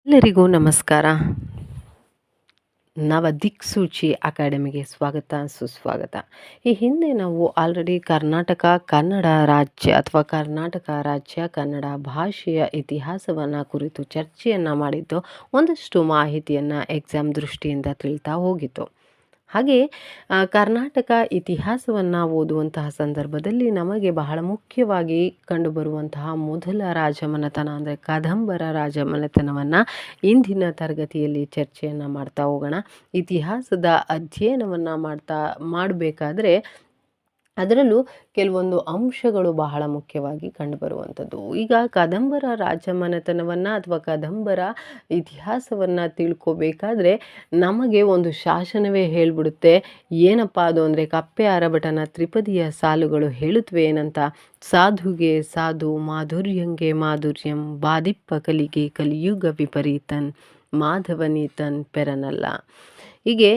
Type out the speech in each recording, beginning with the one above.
ಎಲ್ಲರಿಗೂ ನಮಸ್ಕಾರ. ನವ ದಿಕ್ಸೂಚಿ ಅಕಾಡೆಮಿಗೆ ಸ್ವಾಗತ ಸುಸ್ವಾಗತ. ಈ ಹಿಂದೆ ನಾವು ಆಲ್ರೆಡಿ ಕರ್ನಾಟಕ ಕನ್ನಡ ರಾಜ್ಯ ಅಥವಾ ಕರ್ನಾಟಕ ರಾಜ್ಯ ಕನ್ನಡ ಭಾಷೆಯ ಇತಿಹಾಸವನ್ನು ಕುರಿತು ಚರ್ಚೆಯನ್ನು ಮಾಡಿದ್ದು, ಒಂದಷ್ಟು ಮಾಹಿತಿಯನ್ನು ಎಕ್ಸಾಮ್ ದೃಷ್ಟಿಯಿಂದ ತಿಳಿತಾ ಹೋಗಿತ್ತು. ಹಾಗೆ ಕರ್ನಾಟಕ ಇತಿಹಾಸವನ್ನು ಓದುವಂತಹ ಸಂದರ್ಭದಲ್ಲಿ ನಮಗೆ ಬಹಳ ಮುಖ್ಯವಾಗಿ ಕಂಡುಬರುವಂತಹ ಮೊದಲ ರಾಜಮನೆತನ ಅಂದರೆ ಕದಂಬರ ರಾಜಮನೆತನವನ್ನು ಇಂದಿನ ತರಗತಿಯಲ್ಲಿ ಚರ್ಚೆಯನ್ನು ಮಾಡ್ತಾ ಹೋಗೋಣ. ಇತಿಹಾಸದ ಅಧ್ಯಯನವನ್ನು ಮಾಡಬೇಕಾದ್ರೆ ಅದರಲ್ಲೂ ಕೆಲವೊಂದು ಅಂಶಗಳು ಬಹಳ ಮುಖ್ಯವಾಗಿ ಕಂಡುಬರುವಂಥದ್ದು. ಈಗ ಕದಂಬರ ರಾಜಮನೆತನವನ್ನು ಅಥವಾ ಕದಂಬರ ಇತಿಹಾಸವನ್ನು ತಿಳ್ಕೋಬೇಕಾದ್ರೆ ನಮಗೆ ಒಂದು ಶಾಸನವೇ ಹೇಳಿಬಿಡುತ್ತೆ. ಏನಪ್ಪ ಅದು ಅಂದರೆ ಕಪ್ಪೆ ಅರಭಟನ ತ್ರಿಪದಿಯ ಸಾಲುಗಳು ಹೇಳುತ್ತವೆ ಏನಂತ: ಸಾಧುಗೆ ಸಾಧು, ಮಾಧುರ್ಯಂಗೆ ಮಾಧುರ್ಯಂ, ಬಾದಿಪ್ಪ ಕಲಿಗೆ ಕಲಿಯುಗ ವಿಪರೀತನ್, ಮಾಧವನೀತನ್ ಪೆರನಲ್ಲ. ಹೀಗೆ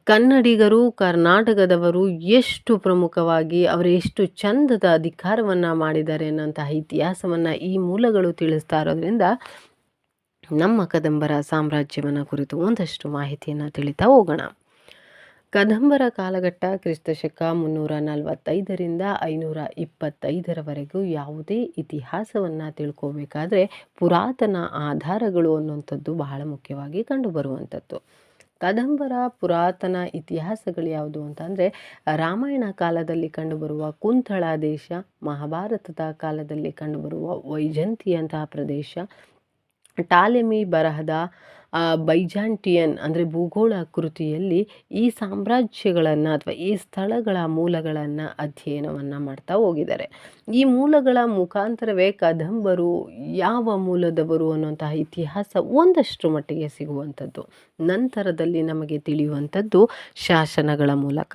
ಕನ್ನಡಿಗರು, ಕರ್ನಾಟಕದವರು ಎಷ್ಟು ಪ್ರಮುಖವಾಗಿ ಅವರು ಎಷ್ಟು ಚಂದದ ಅಧಿಕಾರವನ್ನು ಮಾಡಿದ್ದಾರೆ ಅನ್ನೋಂತಹ ಇತಿಹಾಸವನ್ನು ಈ ಮೂಲಗಳು ತಿಳಿಸ್ತಾ ಇರೋದ್ರಿಂದ ನಮ್ಮ ಕದಂಬರ ಸಾಮ್ರಾಜ್ಯವನ್ನು ಕುರಿತು ಒಂದಷ್ಟು ಮಾಹಿತಿಯನ್ನು ತಿಳಿತಾ ಹೋಗೋಣ. ಕದಂಬರ ಕಾಲಘಟ್ಟ ಕ್ರಿಸ್ತಶಕ 345ರಿಂದ 525ರವರೆಗೂ ಯಾವುದೇ ಇತಿಹಾಸವನ್ನು ತಿಳ್ಕೋಬೇಕಾದ್ರೆ ಪುರಾತನ ಆಧಾರಗಳು ಅನ್ನುವಂಥದ್ದು ಬಹಳ ಮುಖ್ಯವಾಗಿ ಕಂಡುಬರುವಂಥದ್ದು. ಕದಂಬರ ಪುರಾತನ ಇತಿಹಾಸಗಳು ಯಾವುದು ಅಂತಂದರೆ, ರಾಮಾಯಣ ಕಾಲದಲ್ಲಿ ಕಂಡುಬರುವ ಕುಂತಳ ದೇಶ, ಮಹಾಭಾರತದ ಕಾಲದಲ್ಲಿ ಕಂಡುಬರುವ ವೈಜಂತಿಯಂತಹ ಪ್ರದೇಶ, ಟಾಲೆಮಿ ಬರಹದ ಬೈಜಾಂಟಿಯನ್ ಅಂದರೆ ಭೂಗೋಳ ಕೃತಿಯಲ್ಲಿ ಈ ಸಾಮ್ರಾಜ್ಯಗಳನ್ನು ಅಥವಾ ಈ ಸ್ಥಳಗಳ ಮೂಲಗಳನ್ನು ಅಧ್ಯಯನವನ್ನು ಮಾಡ್ತಾ ಹೋಗಿದ್ದಾರೆ. ಈ ಮೂಲಗಳ ಮುಖಾಂತರವೇ ಕದಂಬರು ಯಾವ ಮೂಲದವರು ಅನ್ನುವಂತಹ ಇತಿಹಾಸ ಒಂದಷ್ಟು ಮಟ್ಟಿಗೆ ಸಿಗುವಂಥದ್ದು. ನಂತರದಲ್ಲಿ ನಮಗೆ ತಿಳಿಯುವಂಥದ್ದು ಶಾಸನಗಳ ಮೂಲಕ.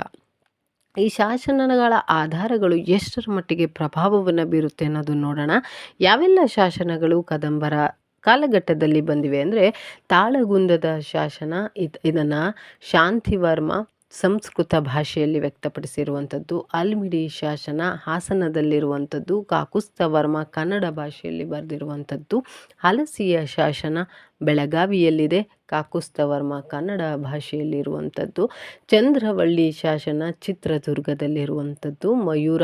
ಈ ಶಾಸನಗಳ ಆಧಾರಗಳು ಎಷ್ಟರ ಮಟ್ಟಿಗೆ ಪ್ರಭಾವವನ್ನು ಬೀರುತ್ತೆ ಅನ್ನೋದು ನೋಡೋಣ. ಯಾವೆಲ್ಲ ಶಾಸನಗಳು ಕದಂಬರ ಕಾಲಘಟ್ಟದಲ್ಲಿ ಬಂದಿವೆ ಅಂದರೆ, ತಾಳಗುಂದದ ಶಾಸನ, ಇದನ್ನು ಶಾಂತಿವರ್ಮ ಸಂಸ್ಕೃತ ಭಾಷೆಯಲ್ಲಿ ವ್ಯಕ್ತಪಡಿಸಿರುವಂಥದ್ದು. ಅಲ್ಮಿಡಿ ಶಾಸನ ಹಾಸನದಲ್ಲಿರುವಂಥದ್ದು. ಕಾಕುಸ್ಥವರ್ಮ ಕನ್ನಡ ಭಾಷೆಯಲ್ಲಿ ಬರೆದಿರುವಂಥದ್ದು. ಹಲಸಿಯ ಶಾಸನ ಬೆಳಗಾವಿಯಲ್ಲಿದೆ, ಕಾಕುಸ್ಥವರ್ಮ ಕನ್ನಡ ಭಾಷೆಯಲ್ಲಿರುವಂಥದ್ದು. ಚಂದ್ರವಳ್ಳಿ ಶಾಸನ ಚಿತ್ರದುರ್ಗದಲ್ಲಿರುವಂಥದ್ದು. ಮಯೂರ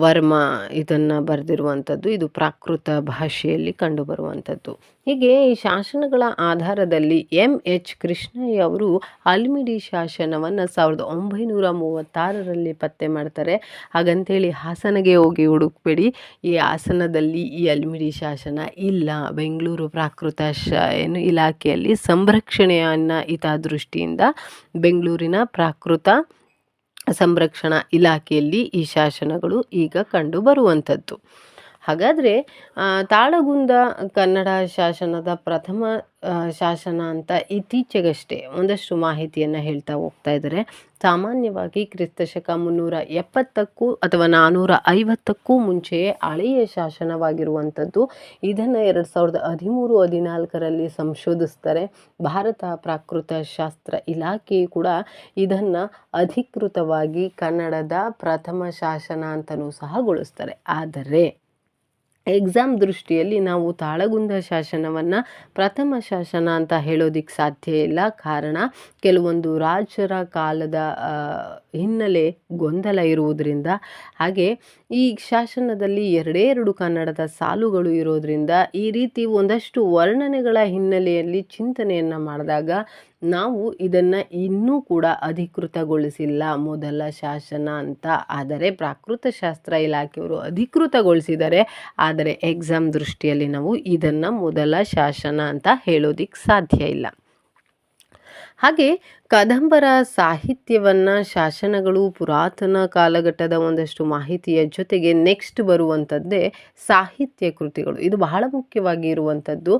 ವರ್ಮ ಇದನ್ನು ಬರೆದಿರುವಂಥದ್ದು. ಇದು ಪ್ರಾಕೃತ ಭಾಷೆಯಲ್ಲಿ ಕಂಡುಬರುವಂಥದ್ದು. ಹೀಗೆ ಈ ಶಾಸನಗಳ ಆಧಾರದಲ್ಲಿ ಎಚ್ ಕೃಷ್ಣಯ್ಯ ಅವರು ಅಲ್ಮಿಡಿ ಶಾಸನವನ್ನು 1936ರಲ್ಲಿ ಪತ್ತೆ ಮಾಡ್ತಾರೆ. ಹಾಗಂತೇಳಿ ಹಾಸನಗೆ ಹೋಗಿ ಹುಡುಕ್ಬೇಡಿ, ಈ ಹಾಸನದಲ್ಲಿ ಈ ಅಲ್ಮಿಡಿ ಶಾಸನ ಇಲ್ಲ. ಬೆಂಗಳೂರು ಪ್ರಾಕೃತ ಇಲಾಖೆಯಲ್ಲಿ ಸಂರಕ್ಷಣೆಯನ್ನು ಹಿತದೃಷ್ಟಿಯಿಂದ ಬೆಂಗಳೂರಿನ ಪ್ರಾಕೃತ ಸಂರಕ್ಷಣಾ ಇಲಾಖೆಯಲ್ಲಿ ಈ ಶಾಸನಗಳು ಈಗ ಕಂಡು ಬರುವಂಥದ್ದು. ಹಾಗಾದರೆ ತಾಳಗುಂದ ಕನ್ನಡ ಶಾಸನದ ಪ್ರಥಮ ಶಾಸನ ಅಂತ ಇತ್ತೀಚೆಗಷ್ಟೇ ಒಂದಷ್ಟು ಮಾಹಿತಿಯನ್ನು ಹೇಳ್ತಾ ಹೋಗ್ತಾ ಇದ್ದಾರೆ. ಸಾಮಾನ್ಯವಾಗಿ ಕ್ರಿಸ್ತಶಕ 370ಕ್ಕೂ ಅಥವಾ 450ಕ್ಕೂ ಮುಂಚೆಯೇ ಹಳೆಯ ಶಾಸನವಾಗಿರುವಂಥದ್ದು. ಇದನ್ನು 2013-14ರಲ್ಲಿ ಸಂಶೋಧಿಸ್ತಾರೆ. ಭಾರತ ಪ್ರಾಕೃತ ಶಾಸ್ತ್ರ ಇಲಾಖೆಯು ಕೂಡ ಇದನ್ನು ಅಧಿಕೃತವಾಗಿ ಕನ್ನಡದ ಪ್ರಥಮ ಶಾಸನ ಅಂತಲೂ ಸಹ ಗೊಳಿಸ್ತಾರೆ. ಆದರೆ ಎಕ್ಸಾಮ್ ದೃಷ್ಟಿಯಲ್ಲಿ ನಾವು ತಾಳಗುಂದ ಶಾಸನವನ್ನು ಪ್ರಥಮ ಶಾಸನ ಅಂತ ಹೇಳೋದಿಕ್ಕೆ ಸಾಧ್ಯ ಇಲ್ಲ. ಕಾರಣ, ಕೆಲವೊಂದು ರಾಜರ ಕಾಲದ ಹಿನ್ನೆಲೆ ಗೊಂದಲ ಇರುವುದರಿಂದ, ಹಾಗೆ ಈ ಶಾಸನದಲ್ಲಿ ಎರಡೇ ಕನ್ನಡದ ಸಾಲುಗಳು ಇರೋದರಿಂದ ಈ ರೀತಿ ಒಂದಷ್ಟು ವರ್ಣನೆಗಳ ಹಿನ್ನೆಲೆಯಲ್ಲಿ ಚಿಂತನೆಯನ್ನು ಮಾಡಿದಾಗ ನಾವು ಇದನ್ನು ಇನ್ನೂ ಕೂಡ ಅಧಿಕೃತಗೊಳಿಸಿಲ್ಲ ಮೊದಲ ಶಾಸನ ಅಂತ. ಆದರೆ ಪ್ರಾಕೃತ ಶಾಸ್ತ್ರ ಇಲಾಖೆಯವರು ಅಧಿಕೃತಗೊಳಿಸಿದ್ದಾರೆ. ಆದರೆ ಎಕ್ಸಾಮ್ ದೃಷ್ಟಿಯಲ್ಲಿ ನಾವು ಇದನ್ನು ಮೊದಲ ಶಾಸನ ಅಂತ ಹೇಳೋದಿಕ್ಕೆ ಸಾಧ್ಯ ಇಲ್ಲ. ಹಾಗೆ ಕದಂಬರ ಸಾಹಿತ್ಯವನ್ನು, ಶಾಸನಗಳು, ಪುರಾತನ ಕಾಲಘಟ್ಟದ ಒಂದಷ್ಟು ಮಾಹಿತಿಯ ಜೊತೆಗೆ ನೆಕ್ಸ್ಟ್ ಬರುವಂಥದ್ದೇ ಸಾಹಿತ್ಯ ಕೃತಿಗಳು. ಇದು ಬಹಳ ಮುಖ್ಯವಾಗಿ ಇರುವಂಥದ್ದು.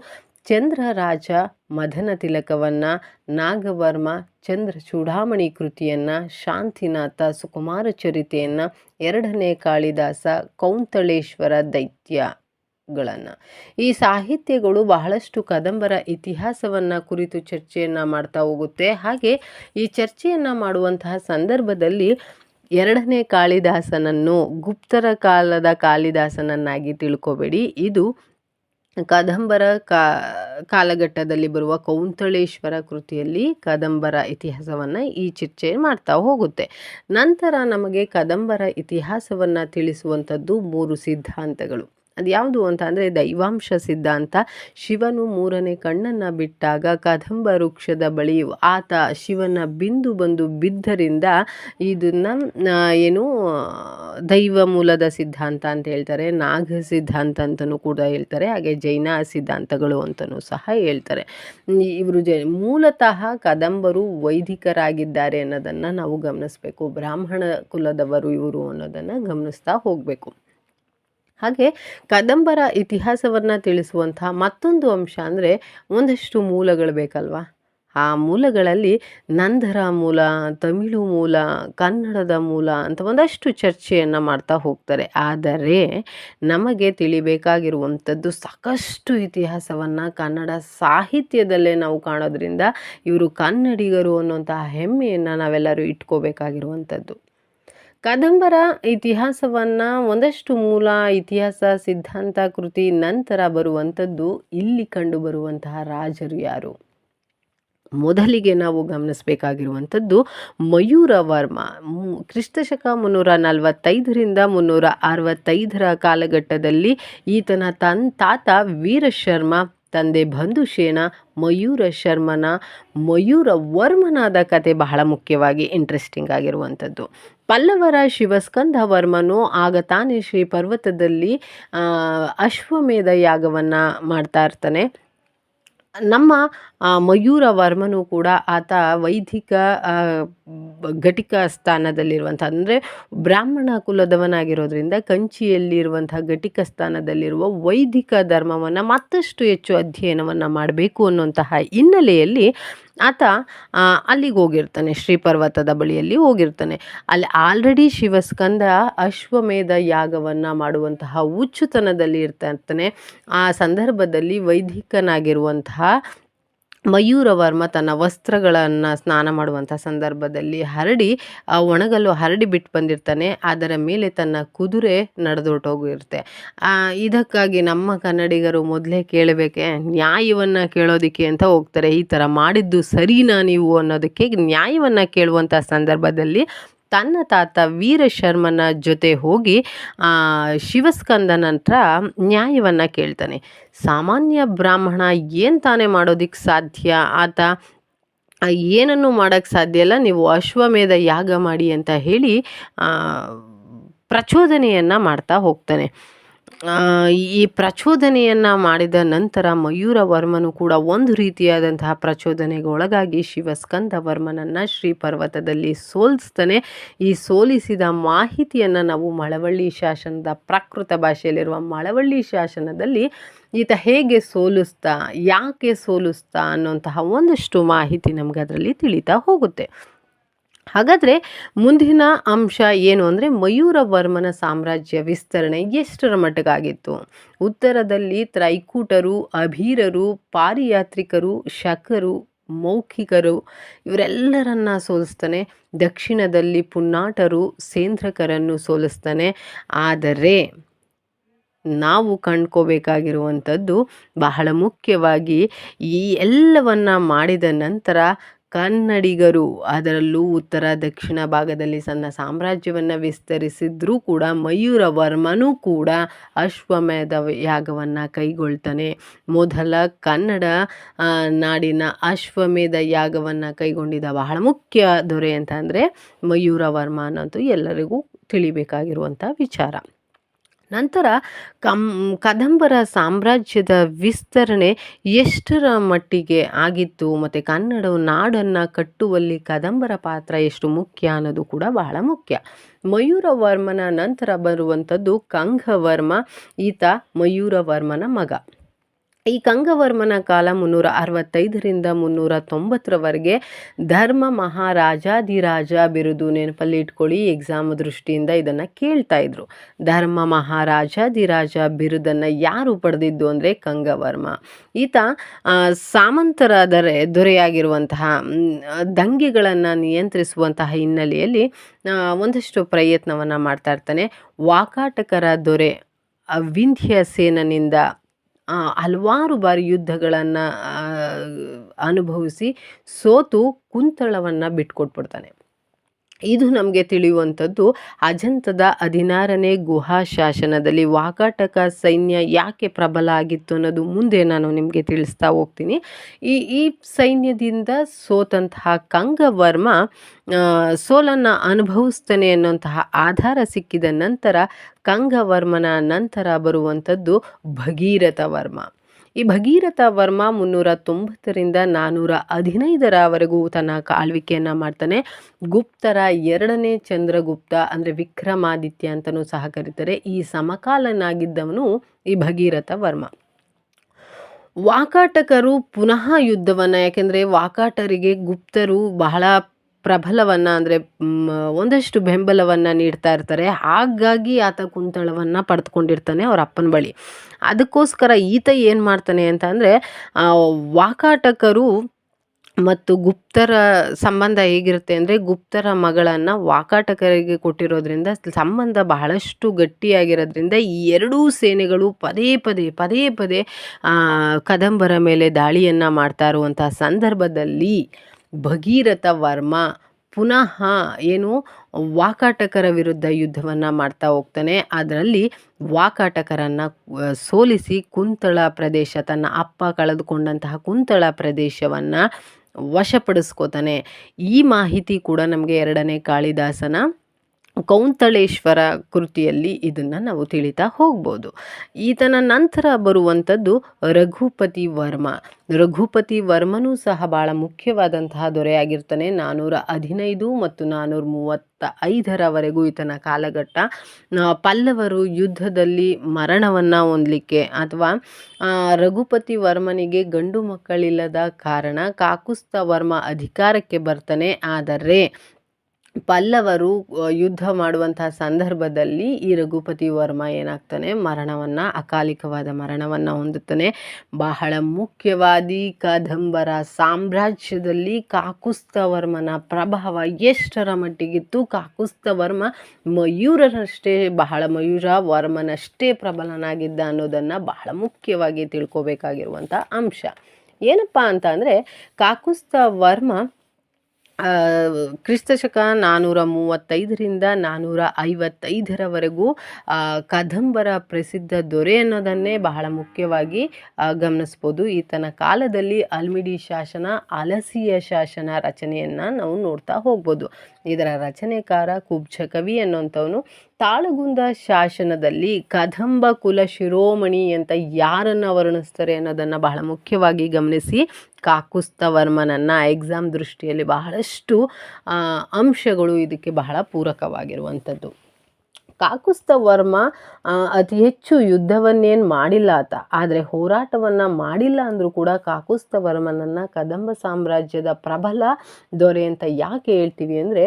ಚಂದ್ರರಾಜ ಮದನ ತಿಲಕವನ್ನು, ನಾಗವರ್ಮ ಚಂದ್ರ ಚೂಡಾಮಣಿ ಕೃತಿಯನ್ನು, ಶಾಂತಿನಾಥ ಸುಕುಮಾರ ಚರಿತೆಯನ್ನು, ಎರಡನೇ ಕಾಳಿದಾಸ ಕೌಂತಳೇಶ್ವರ ದೈತ್ಯಗಳನ್ನು, ಈ ಸಾಹಿತ್ಯಗಳು ಬಹಳಷ್ಟು ಕದಂಬರ ಇತಿಹಾಸವನ್ನು ಕುರಿತು ಚರ್ಚೆಯನ್ನು ಮಾಡ್ತಾ ಹೋಗುತ್ತೆ. ಹಾಗೆ ಈ ಚರ್ಚೆಯನ್ನು ಮಾಡುವಂತಹ ಸಂದರ್ಭದಲ್ಲಿ ಎರಡನೇ ಕಾಳಿದಾಸನನ್ನು ಗುಪ್ತರ ಕಾಲದ ಕಾಳಿದಾಸನನ್ನಾಗಿ ತಿಳ್ಕೊಬೇಡಿ. ಇದು ಕದಂಬರ ಕಾಲಘಟ್ಟದಲ್ಲಿ ಬರುವ ಕೌಂತಳೇಶ್ವರ ಕೃತಿಯಲ್ಲಿ ಕದಂಬರ ಇತಿಹಾಸವನ್ನು ಈ ಚರ್ಚೆ ಮಾಡ್ತಾ ಹೋಗುತ್ತೆ. ನಂತರ ನಮಗೆ ಕದಂಬರ ಇತಿಹಾಸವನ್ನು ತಿಳಿಸುವಂಥದ್ದು 3 ಸಿದ್ಧಾಂತಗಳು. ಅದು ಯಾವುದು ಅಂತ ಅಂದರೆ ದೈವಾಂಶ ಸಿದ್ಧಾಂತ. ಶಿವನು 3ನೇ ಕಣ್ಣನ್ನು ಬಿಟ್ಟಾಗ ಕದಂಬ ವೃಕ್ಷದ ಬಳಿ ಆತ ಶಿವನ ಬಿಂದು ಬಂದು ಬಿದ್ದರಿಂದ ಇದನ್ನು ಏನು ದೈವ ಮೂಲದ ಸಿದ್ಧಾಂತ ಅಂತ ಹೇಳ್ತಾರೆ. ನಾಗ ಸಿದ್ಧಾಂತ ಅಂತಲೂ ಕೂಡ ಹೇಳ್ತಾರೆ. ಹಾಗೆ ಜೈನ ಸಿದ್ಧಾಂತಗಳು ಅಂತಲೂ ಸಹ ಹೇಳ್ತಾರೆ. ಇವರು ಮೂಲತಃ ಕದಂಬರು ವೈದಿಕರಾಗಿದ್ದಾರೆ ಅನ್ನೋದನ್ನು ನಾವು ಗಮನಿಸಬೇಕು. ಬ್ರಾಹ್ಮಣ ಕುಲದವರು ಇವರು ಅನ್ನೋದನ್ನು ಗಮನಿಸ್ತಾ ಹೋಗಬೇಕು. ಹಾಗೆ ಕದಂಬರ ಇತಿಹಾಸವನ್ನು ತಿಳಿಸುವಂತಹ ಮತ್ತೊಂದು ಅಂಶ ಅಂದರೆ ಒಂದಷ್ಟು ಮೂಲಗಳು ಬೇಕಲ್ವ. ಆ ಮೂಲಗಳಲ್ಲಿ ನಂದರ ಮೂಲ, ತಮಿಳು ಮೂಲ, ಕನ್ನಡದ ಮೂಲ ಅಂತ ಒಂದಷ್ಟು ಚರ್ಚೆಯನ್ನು ಮಾಡ್ತಾ ಹೋಗ್ತಾರೆ. ಆದರೆ ನಮಗೆ ತಿಳಿಬೇಕಾಗಿರುವಂಥದ್ದು ಸಾಕಷ್ಟು ಇತಿಹಾಸವನ್ನು ಕನ್ನಡ ಸಾಹಿತ್ಯದಲ್ಲೇ ನಾವು ಕಾಣೋದ್ರಿಂದ ಇವರು ಕನ್ನಡಿಗರು ಅನ್ನುವಂತಹ ಹೆಮ್ಮೆಯನ್ನು ನಾವೆಲ್ಲರೂ ಇಟ್ಕೋಬೇಕಾಗಿರುವಂಥದ್ದು. ಕದಂಬರ ಇತಿಹಾಸವನ್ನು ಒಂದಷ್ಟು ಮೂಲ, ಇತಿಹಾಸ, ಸಿದ್ಧಾಂತ, ಕೃತಿ ನಂತರ ಬರುವಂಥದ್ದು ಇಲ್ಲಿ ಕಂಡುಬರುವಂತಹ ರಾಜರು ಯಾರು? ಮೊದಲಿಗೆ ನಾವು ಗಮನಿಸಬೇಕಾಗಿರುವಂಥದ್ದು ಮಯೂರವರ್ಮ. ಕ್ರಿಸ್ತಶಕ 345ರಿಂದ 365ರ ಕಾಲಘಟ್ಟದಲ್ಲಿ ಈತನ ತಾತ ವೀರಶರ್ಮ, ತಂದೆ ಬಂಧುಶೇನ, ಮಯೂರ ಶರ್ಮನ ಮಯೂರವರ್ಮನಾದ ಕತೆ ಬಹಳ ಮುಖ್ಯವಾಗಿ ಇಂಟ್ರೆಸ್ಟಿಂಗ್ ಆಗಿರುವಂಥದ್ದು. ಪಲ್ಲವರ ಶಿವಸ್ಕಂದ ವರ್ಮನು ಆಗ ತಾನೇ ಶ್ರೀ ಪರ್ವತದಲ್ಲಿ ಅಶ್ವಮೇಧ ಯಾಗವನ್ನು ಮಾಡ್ತಾ ಇರ್ತಾನೆ. ನಮ್ಮ ಮಯೂರವರ್ಮನು ಕೂಡ ಆತ ವೈದಿಕ ಘಟಿಕ ಸ್ಥಾನದಲ್ಲಿರುವಂಥ, ಅಂದರೆ ಬ್ರಾಹ್ಮಣ ಕುಲದವನಾಗಿರೋದ್ರಿಂದ ಕಂಚಿಯಲ್ಲಿರುವಂಥ ಘಟಿಕ ಸ್ಥಾನದಲ್ಲಿರುವ ವೈದಿಕ ಧರ್ಮವನ್ನು ಮತ್ತಷ್ಟು ಹೆಚ್ಚು ಅಧ್ಯಯನವನ್ನು ಮಾಡಬೇಕು ಅನ್ನುವಂತಹ ಹಿನ್ನೆಲೆಯಲ್ಲಿ ಆತ ಅಲ್ಲಿಗೆ ಹೋಗಿರ್ತಾನೆ. ಶ್ರೀ ಪರ್ವತದ ಬಳಿಯಲ್ಲಿ ಹೋಗಿರ್ತಾನೆ. ಅಲ್ಲಿ ಆಲ್ರೆಡಿ ಶಿವಸ್ಕಂದ ಅಶ್ವಮೇಧ ಯಾಗವನ್ನು ಮಾಡುವಂತಹ ಹುಚ್ಚುತನದಲ್ಲಿ ಇರ್ತಾನೆ. ಆ ಸಂದರ್ಭದಲ್ಲಿ ವೈದಿಕನಾಗಿರುವಂತಹ ಮಯೂರವರ್ಮ ತನ್ನ ವಸ್ತ್ರಗಳನ್ನು ಸ್ನಾನ ಮಾಡುವಂಥ ಸಂದರ್ಭದಲ್ಲಿ ಒಣಗಲು ಹರಡಿ ಬಿಟ್ಟು ಬಂದಿರ್ತಾನೆ. ಅದರ ಮೇಲೆ ತನ್ನ ಕುದುರೆ ನಡೆದೊಟ್ಟೋಗಿರುತ್ತೆ. ಇದಕ್ಕಾಗಿ ನಮ್ಮ ಕನ್ನಡಿಗರು ಮೊದಲೇ ಕೇಳಬೇಕೆ, ನ್ಯಾಯವನ್ನು ಕೇಳೋದಕ್ಕೆ ಅಂತ ಹೋಗ್ತಾರೆ. ಈ ಥರ ಮಾಡಿದ್ದು ಸರಿನಾ ನೀವು ಅನ್ನೋದಕ್ಕೆ ನ್ಯಾಯವನ್ನು ಕೇಳುವಂಥ ಸಂದರ್ಭದಲ್ಲಿ ತನ್ನ ತಾತ ವೀರಶರ್ಮನ ಜೊತೆ ಹೋಗಿ ಶಿವಸ್ಕಂದನ ಹತ್ರ ನ್ಯಾಯವನ್ನು ಕೇಳ್ತಾನೆ. ಸಾಮಾನ್ಯ ಬ್ರಾಹ್ಮಣ ಏನು ತಾನೇ ಮಾಡೋದಕ್ಕೆ ಸಾಧ್ಯ? ಆತ ಏನನ್ನು ಮಾಡೋಕ್ಕೆ ಸಾಧ್ಯ ಇಲ್ಲ, ನೀವು ಅಶ್ವಮೇಧ ಯಾಗ ಮಾಡಿ ಅಂತ ಹೇಳಿ ಪ್ರಚೋದನೆಯನ್ನು ಮಾಡ್ತಾ ಹೋಗ್ತಾನೆ. ಈ ಪ್ರಚೋದನೆಯನ್ನು ಮಾಡಿದ ನಂತರ ಮಯೂರವರ್ಮನು ಕೂಡ ಒಂದು ರೀತಿಯಾದಂತಹ ಪ್ರಚೋದನೆಗೆ ಒಳಗಾಗಿ ಶಿವಸ್ಕಂದ ವರ್ಮನನ್ನು ಶ್ರೀ ಪರ್ವತದಲ್ಲಿ ಸೋಲಿಸ್ತಾನೆ. ಈ ಸೋಲಿಸಿದ ಮಾಹಿತಿಯನ್ನು ನಾವು ಮಳವಳ್ಳಿ ಶಾಸನದ ಪ್ರಾಕೃತ ಭಾಷೆಯಲ್ಲಿರುವ ಮಳವಳ್ಳಿ ಶಾಸನದಲ್ಲಿ ಈತ ಹೇಗೆ ಸೋಲಿಸ್ತಾ, ಯಾಕೆ ಸೋಲಿಸ್ತಾ ಅನ್ನುವಂತಹ ಒಂದಷ್ಟು ಮಾಹಿತಿ ನಮ್ಗೆ ಅದರಲ್ಲಿ ತಿಳಿತಾ ಹೋಗುತ್ತೆ. ಹಾಗಾದರೆ ಮುಂದಿನ ಅಂಶ ಏನು ಅಂದರೆ ಮಯೂರವರ್ಮನ ಸಾಮ್ರಾಜ್ಯ ವಿಸ್ತರಣೆ ಎಷ್ಟರ ಮಟ್ಟಿಗಾಗಿತ್ತು? ಉತ್ತರದಲ್ಲಿ ತ್ರೈಕೂಟರು, ಅಭೀರರು, ಪಾರಿಯಾತ್ರಿಕರು, ಶಕರು, ಮೌಖಿಕರು ಇವರೆಲ್ಲರನ್ನ ಸೋಲಿಸ್ತಾನೆ. ದಕ್ಷಿಣದಲ್ಲಿ ಪುನ್ನಾಟರು, ಸೇಂದ್ರಕರನ್ನು ಸೋಲಿಸ್ತಾನೆ. ಆದರೆ ನಾವು ಕಂಡ್ಕೋಬೇಕಾಗಿರುವಂಥದ್ದು ಬಹಳ ಮುಖ್ಯವಾಗಿ ಈ ಎಲ್ಲವನ್ನ ಮಾಡಿದ ನಂತರ ಕನ್ನಡಿಗರು, ಅದರಲ್ಲೂ ಉತ್ತರ ದಕ್ಷಿಣ ಭಾಗದಲ್ಲಿ ಸಣ್ಣ ಸಾಮ್ರಾಜ್ಯವನ್ನು ವಿಸ್ತರಿಸಿದ್ರೂ ಕೂಡ ಮಯೂರವರ್ಮನೂ ಕೂಡ ಅಶ್ವಮೇಧ ಯಾಗವನ್ನು ಕೈಗೊಳ್ತಾನೆ. ಮೊದಲ ಕನ್ನಡ ನಾಡಿನ ಅಶ್ವಮೇಧ ಯಾಗವನ್ನು ಕೈಗೊಂಡಿದ್ದ ಬಹಳ ಮುಖ್ಯ ದೊರೆ ಅಂತ ಅಂದರೆ ಮಯೂರವರ್ಮ ಅನ್ನೋದು ಎಲ್ಲರಿಗೂ ತಿಳಿಬೇಕಾಗಿರುವಂಥ ವಿಚಾರ. ನಂತರ ಕದಂಬರ ಸಾಮ್ರಾಜ್ಯದ ವಿಸ್ತರಣೆ ಎಷ್ಟರ ಮಟ್ಟಿಗೆ ಆಗಿತ್ತು ಮತ್ತು ಕನ್ನಡ ನಾಡನ್ನು ಕಟ್ಟುವಲ್ಲಿ ಕದಂಬರ ಪಾತ್ರ ಎಷ್ಟು ಮುಖ್ಯ ಅನ್ನೋದು ಕೂಡ ಬಹಳ ಮುಖ್ಯ. ಮಯೂರವರ್ಮನ ನಂತರ ಬರುವಂಥದ್ದು ಕಂಗವರ್ಮ. ಈತ ಮಯೂರವರ್ಮನ ಮಗ. ಈ ಕಂಗವರ್ಮನ ಕಾಲ 365ರಿಂದ 390ರವರೆಗೆ ಧರ್ಮ ಮಹಾರಾಜಾಧಿರಾಜ ಬಿರುದು. ನೆನಪಲ್ಲಿ ಇಟ್ಕೊಳ್ಳಿ, ಎಕ್ಸಾಮ್ ದೃಷ್ಟಿಯಿಂದ ಇದನ್ನು ಕೇಳ್ತಾ ಇದ್ರು. ಧರ್ಮ ಮಹಾರಾಜಾಧಿರಾಜ ಬಿರುದನ್ನು ಯಾರು ಪಡೆದಿದ್ದು ಅಂದರೆ ಕಂಗವರ್ಮ. ಈತ ಸಾಮಂತರ ದೊರೆಯಾಗಿರುವಂತಹ ದಂಗೆಗಳನ್ನು ನಿಯಂತ್ರಿಸುವಂತಹ ಹಿನ್ನೆಲೆಯಲ್ಲಿ ಒಂದಷ್ಟು ಪ್ರಯತ್ನವನ್ನು ಮಾಡ್ತಾ ಇರ್ತಾನೆ. ವಾಕಾಟಕರ ದೊರೆ ವಿಂಧ್ಯಸೇನನಿಂದ ಹಲವಾರು ಬಾರಿ ಯುದ್ಧಗಳನ್ನು ಅನುಭವಿಸಿ ಸೋತು ಕುಂತಳವನ್ನು ಬಿಟ್ಕೊಟ್ಬಿಡ್ತಾನೆ. ಇದು ನಮಗೆ ತಿಳಿಯುವಂಥದ್ದು ಅಜಂತದ 16ನೇ ಗುಹಾ ಶಾಸನದಲ್ಲಿ. ವಾಕಾಟಕ ಸೈನ್ಯ ಯಾಕೆ ಪ್ರಬಲ ಆಗಿತ್ತು ಅನ್ನೋದು ಮುಂದೆ ನಾನು ನಿಮಗೆ ತಿಳಿಸ್ತಾ ಹೋಗ್ತೀನಿ. ಈ ಸೈನ್ಯದಿಂದ ಸೋತಂತಹ ಕಂಗವರ್ಮ ಸೋಲನ್ನು ಅನುಭವಿಸ್ತಾನೆ ಅನ್ನುವಂತಹ ಆಧಾರ ಸಿಕ್ಕಿದ ನಂತರ ಕಂಗವರ್ಮನ ನಂತರ ಬರುವಂಥದ್ದು ಭಗೀರಥ ವರ್ಮ. ಈ ಭಗೀರಥ ವರ್ಮ 390ರಿಂದ 415ರವರೆಗೂ ತನ್ನ ಆಳ್ವಿಕೆಯನ್ನು ಮಾಡ್ತಾನೆ. ಗುಪ್ತರ 2ನೇ ಚಂದ್ರಗುಪ್ತ ಅಂದರೆ ವಿಕ್ರಮಾದಿತ್ಯ ಅಂತಲೂ ಸಹ ಕರೀತಾರೆ. ಈ ಸಮಕಾಲನಾಗಿದ್ದವನು ಈ ಭಗೀರಥ ವರ್ಮ. ವಾಕಾಟಕರು ಪುನಃ ಯುದ್ಧವನ್ನು, ಯಾಕೆಂದರೆ ವಾಕಾಟರಿಗೆ ಗುಪ್ತರು ಬಹಳ ಪ್ರಬಲವನ್ನು ಅಂದರೆ ಒಂದಷ್ಟು ಬೆಂಬಲವನ್ನು ನೀಡ್ತಾ ಇರ್ತಾರೆ. ಹಾಗಾಗಿ ಆತ ಕುಂತಳವನ್ನು ಪಡೆದುಕೊಂಡಿರ್ತಾನೆ ಅವ್ರ ಅಪ್ಪನ ಬಳಿ. ಅದಕ್ಕೋಸ್ಕರ ಈತ ಏನು ಮಾಡ್ತಾನೆ ಅಂತ ಅಂದರೆ, ವಾಕಾಟಕರು ಮತ್ತು ಗುಪ್ತರ ಸಂಬಂಧ ಹೇಗಿರುತ್ತೆ ಅಂದರೆ, ಗುಪ್ತರ ಮಗಳನ್ನು ವಾಕಾಟಕರಿಗೆ ಕೊಟ್ಟಿರೋದ್ರಿಂದ ಸಂಬಂಧ ಬಹಳಷ್ಟು ಗಟ್ಟಿಯಾಗಿರೋದ್ರಿಂದ ಈ ಎರಡೂ ಸೇನೆಗಳು ಪದೇ ಪದೇ ಕದಂಬರ ಮೇಲೆ ದಾಳಿಯನ್ನು ಮಾಡ್ತಾ ಇರುವಂಥ ಸಂದರ್ಭದಲ್ಲಿ ಭಗೀರಥ ವರ್ಮ ಪುನಃ ವಾಕಾಟಕರ ವಿರುದ್ಧ ಯುದ್ಧವನ್ನು ಮಾಡ್ತಾ ಹೋಗ್ತಾನೆ. ಅದರಲ್ಲಿ ವಾಕಾಟಕರನ್ನು ಸೋಲಿಸಿ ಕುಂತಳ ಪ್ರದೇಶ, ತನ್ನ ಅಪ್ಪ ಕಳೆದುಕೊಂಡಂತಹ ಕುಂತಳ ಪ್ರದೇಶವನ್ನು ವಶಪಡಿಸ್ಕೋತಾನೆ. ಈ ಮಾಹಿತಿ ಕೂಡ ನಮಗೆ 2ನೇ ಕಾಳಿದಾಸನ ಕೌಂತಳೇಶ್ವರ ಕೃತಿಯಲ್ಲಿ ಇದನ್ನು ನಾವು ತಿಳಿತಾ ಹೋಗ್ಬೋದು. ಈತನ ನಂತರ ಬರುವಂಥದ್ದು ರಘುಪತಿ ವರ್ಮ. ರಘುಪತಿ ವರ್ಮನೂ ಸಹ ಭಾಳ ಮುಖ್ಯವಾದಂತಹ ದೊರೆಯಾಗಿರ್ತಾನೆ. 415 ಮತ್ತು 435ರವರೆಗೂ ಈತನ ಕಾಲಘಟ್ಟ. ಪಲ್ಲವರು ಯುದ್ಧದಲ್ಲಿ ಮರಣವನ್ನು ಹೊಂದಲಿಕ್ಕೆ ಅಥವಾ ರಘುಪತಿ ವರ್ಮನಿಗೆ ಗಂಡು ಮಕ್ಕಳಿಲ್ಲದ ಕಾರಣ ಕಾಕುಸ್ಥ ವರ್ಮ ಅಧಿಕಾರಕ್ಕೆ ಬರ್ತಾನೆ. ಆದರೆ ಪಲ್ಲವರು ಯುದ್ಧ ಮಾಡುವಂತಹ ಸಂದರ್ಭದಲ್ಲಿ ಈ ರಘುಪತಿ ವರ್ಮ ಏನಾಗ್ತಾನೆ, ಅಕಾಲಿಕವಾದ ಮರಣವನ್ನು ಹೊಂದುತ್ತಾನೆ. ಬಹಳ ಮುಖ್ಯವಾದಿ ಕದಂಬರ ಸಾಮ್ರಾಜ್ಯದಲ್ಲಿ ಕಾಕುಸ್ಥ ವರ್ಮನ ಪ್ರಭಾವ ಎಷ್ಟರ ಮಟ್ಟಿಗಿತ್ತು. ಕಾಕುಸ್ಥ ವರ್ಮ ಮಯೂರ ವರ್ಮನಷ್ಟೇ ಪ್ರಬಲನಾಗಿದ್ದ ಅನ್ನೋದನ್ನು ಬಹಳ ಮುಖ್ಯವಾಗಿ ತಿಳ್ಕೊಬೇಕಾಗಿರುವಂಥ ಅಂಶ. ಏನಪ್ಪ ಅಂತ ಅಂದರೆ, ಕಾಕುಸ್ಥ ವರ್ಮ ಕ್ರಿಸ್ತಶಕ 435ರಿಂದ 455ರವರೆಗೂ ಕದಂಬರ ಪ್ರಸಿದ್ಧ ದೊರೆ ಅನ್ನೋದನ್ನೇ ಬಹಳ ಮುಖ್ಯವಾಗಿ ಗಮನಿಸ್ಬೋದು. ಈತನ ಕಾಲದಲ್ಲಿ ಅಲ್ಮಿಡಿ ಶಾಸನ, ಅಲಸಿಯ ಶಾಸನ ರಚನೆಯನ್ನು ನಾವು ನೋಡ್ತಾ ಹೋಗ್ಬೋದು. ಇದರ ರಚನೆಕಾರ ಕುಬ್ಜ ಕವಿ ಅನ್ನೋಂಥವನು ತಾಳಗುಂದ ಶಾಸನದಲ್ಲಿ ಕದಂಬ ಕುಲ ಶಿರೋಮಣಿ ಅಂತ ಯಾರನ್ನು ವರ್ಣಿಸ್ತಾರೆ ಅನ್ನೋದನ್ನು ಬಹಳ ಮುಖ್ಯವಾಗಿ ಗಮನಿಸಿ. ಕಾಕುಸ್ಥ ವರ್ಮನನ್ನು ಎಕ್ಸಾಮ್ ದೃಷ್ಟಿಯಲ್ಲಿ ಬಹಳಷ್ಟು ಅಂಶಗಳು ಇದಕ್ಕೆ ಬಹಳ ಪೂರಕವಾಗಿರುವಂಥದ್ದು. ಕಾಕುಸ್ಥ ವರ್ಮ ಅತಿ ಹೆಚ್ಚು ಯುದ್ಧವನ್ನೇನು ಮಾಡಿಲ್ಲ ಆತ, ಆದರೆ ಹೋರಾಟವನ್ನು ಮಾಡಿಲ್ಲ ಅಂದರೂ ಕೂಡ ಕಾಕುಸ್ಥ ವರ್ಮನನ್ನು ಕದಂಬ ಸಾಮ್ರಾಜ್ಯದ ಪ್ರಬಲ ದೊರೆ ಅಂತ ಯಾಕೆ ಹೇಳ್ತೀವಿ ಅಂದರೆ,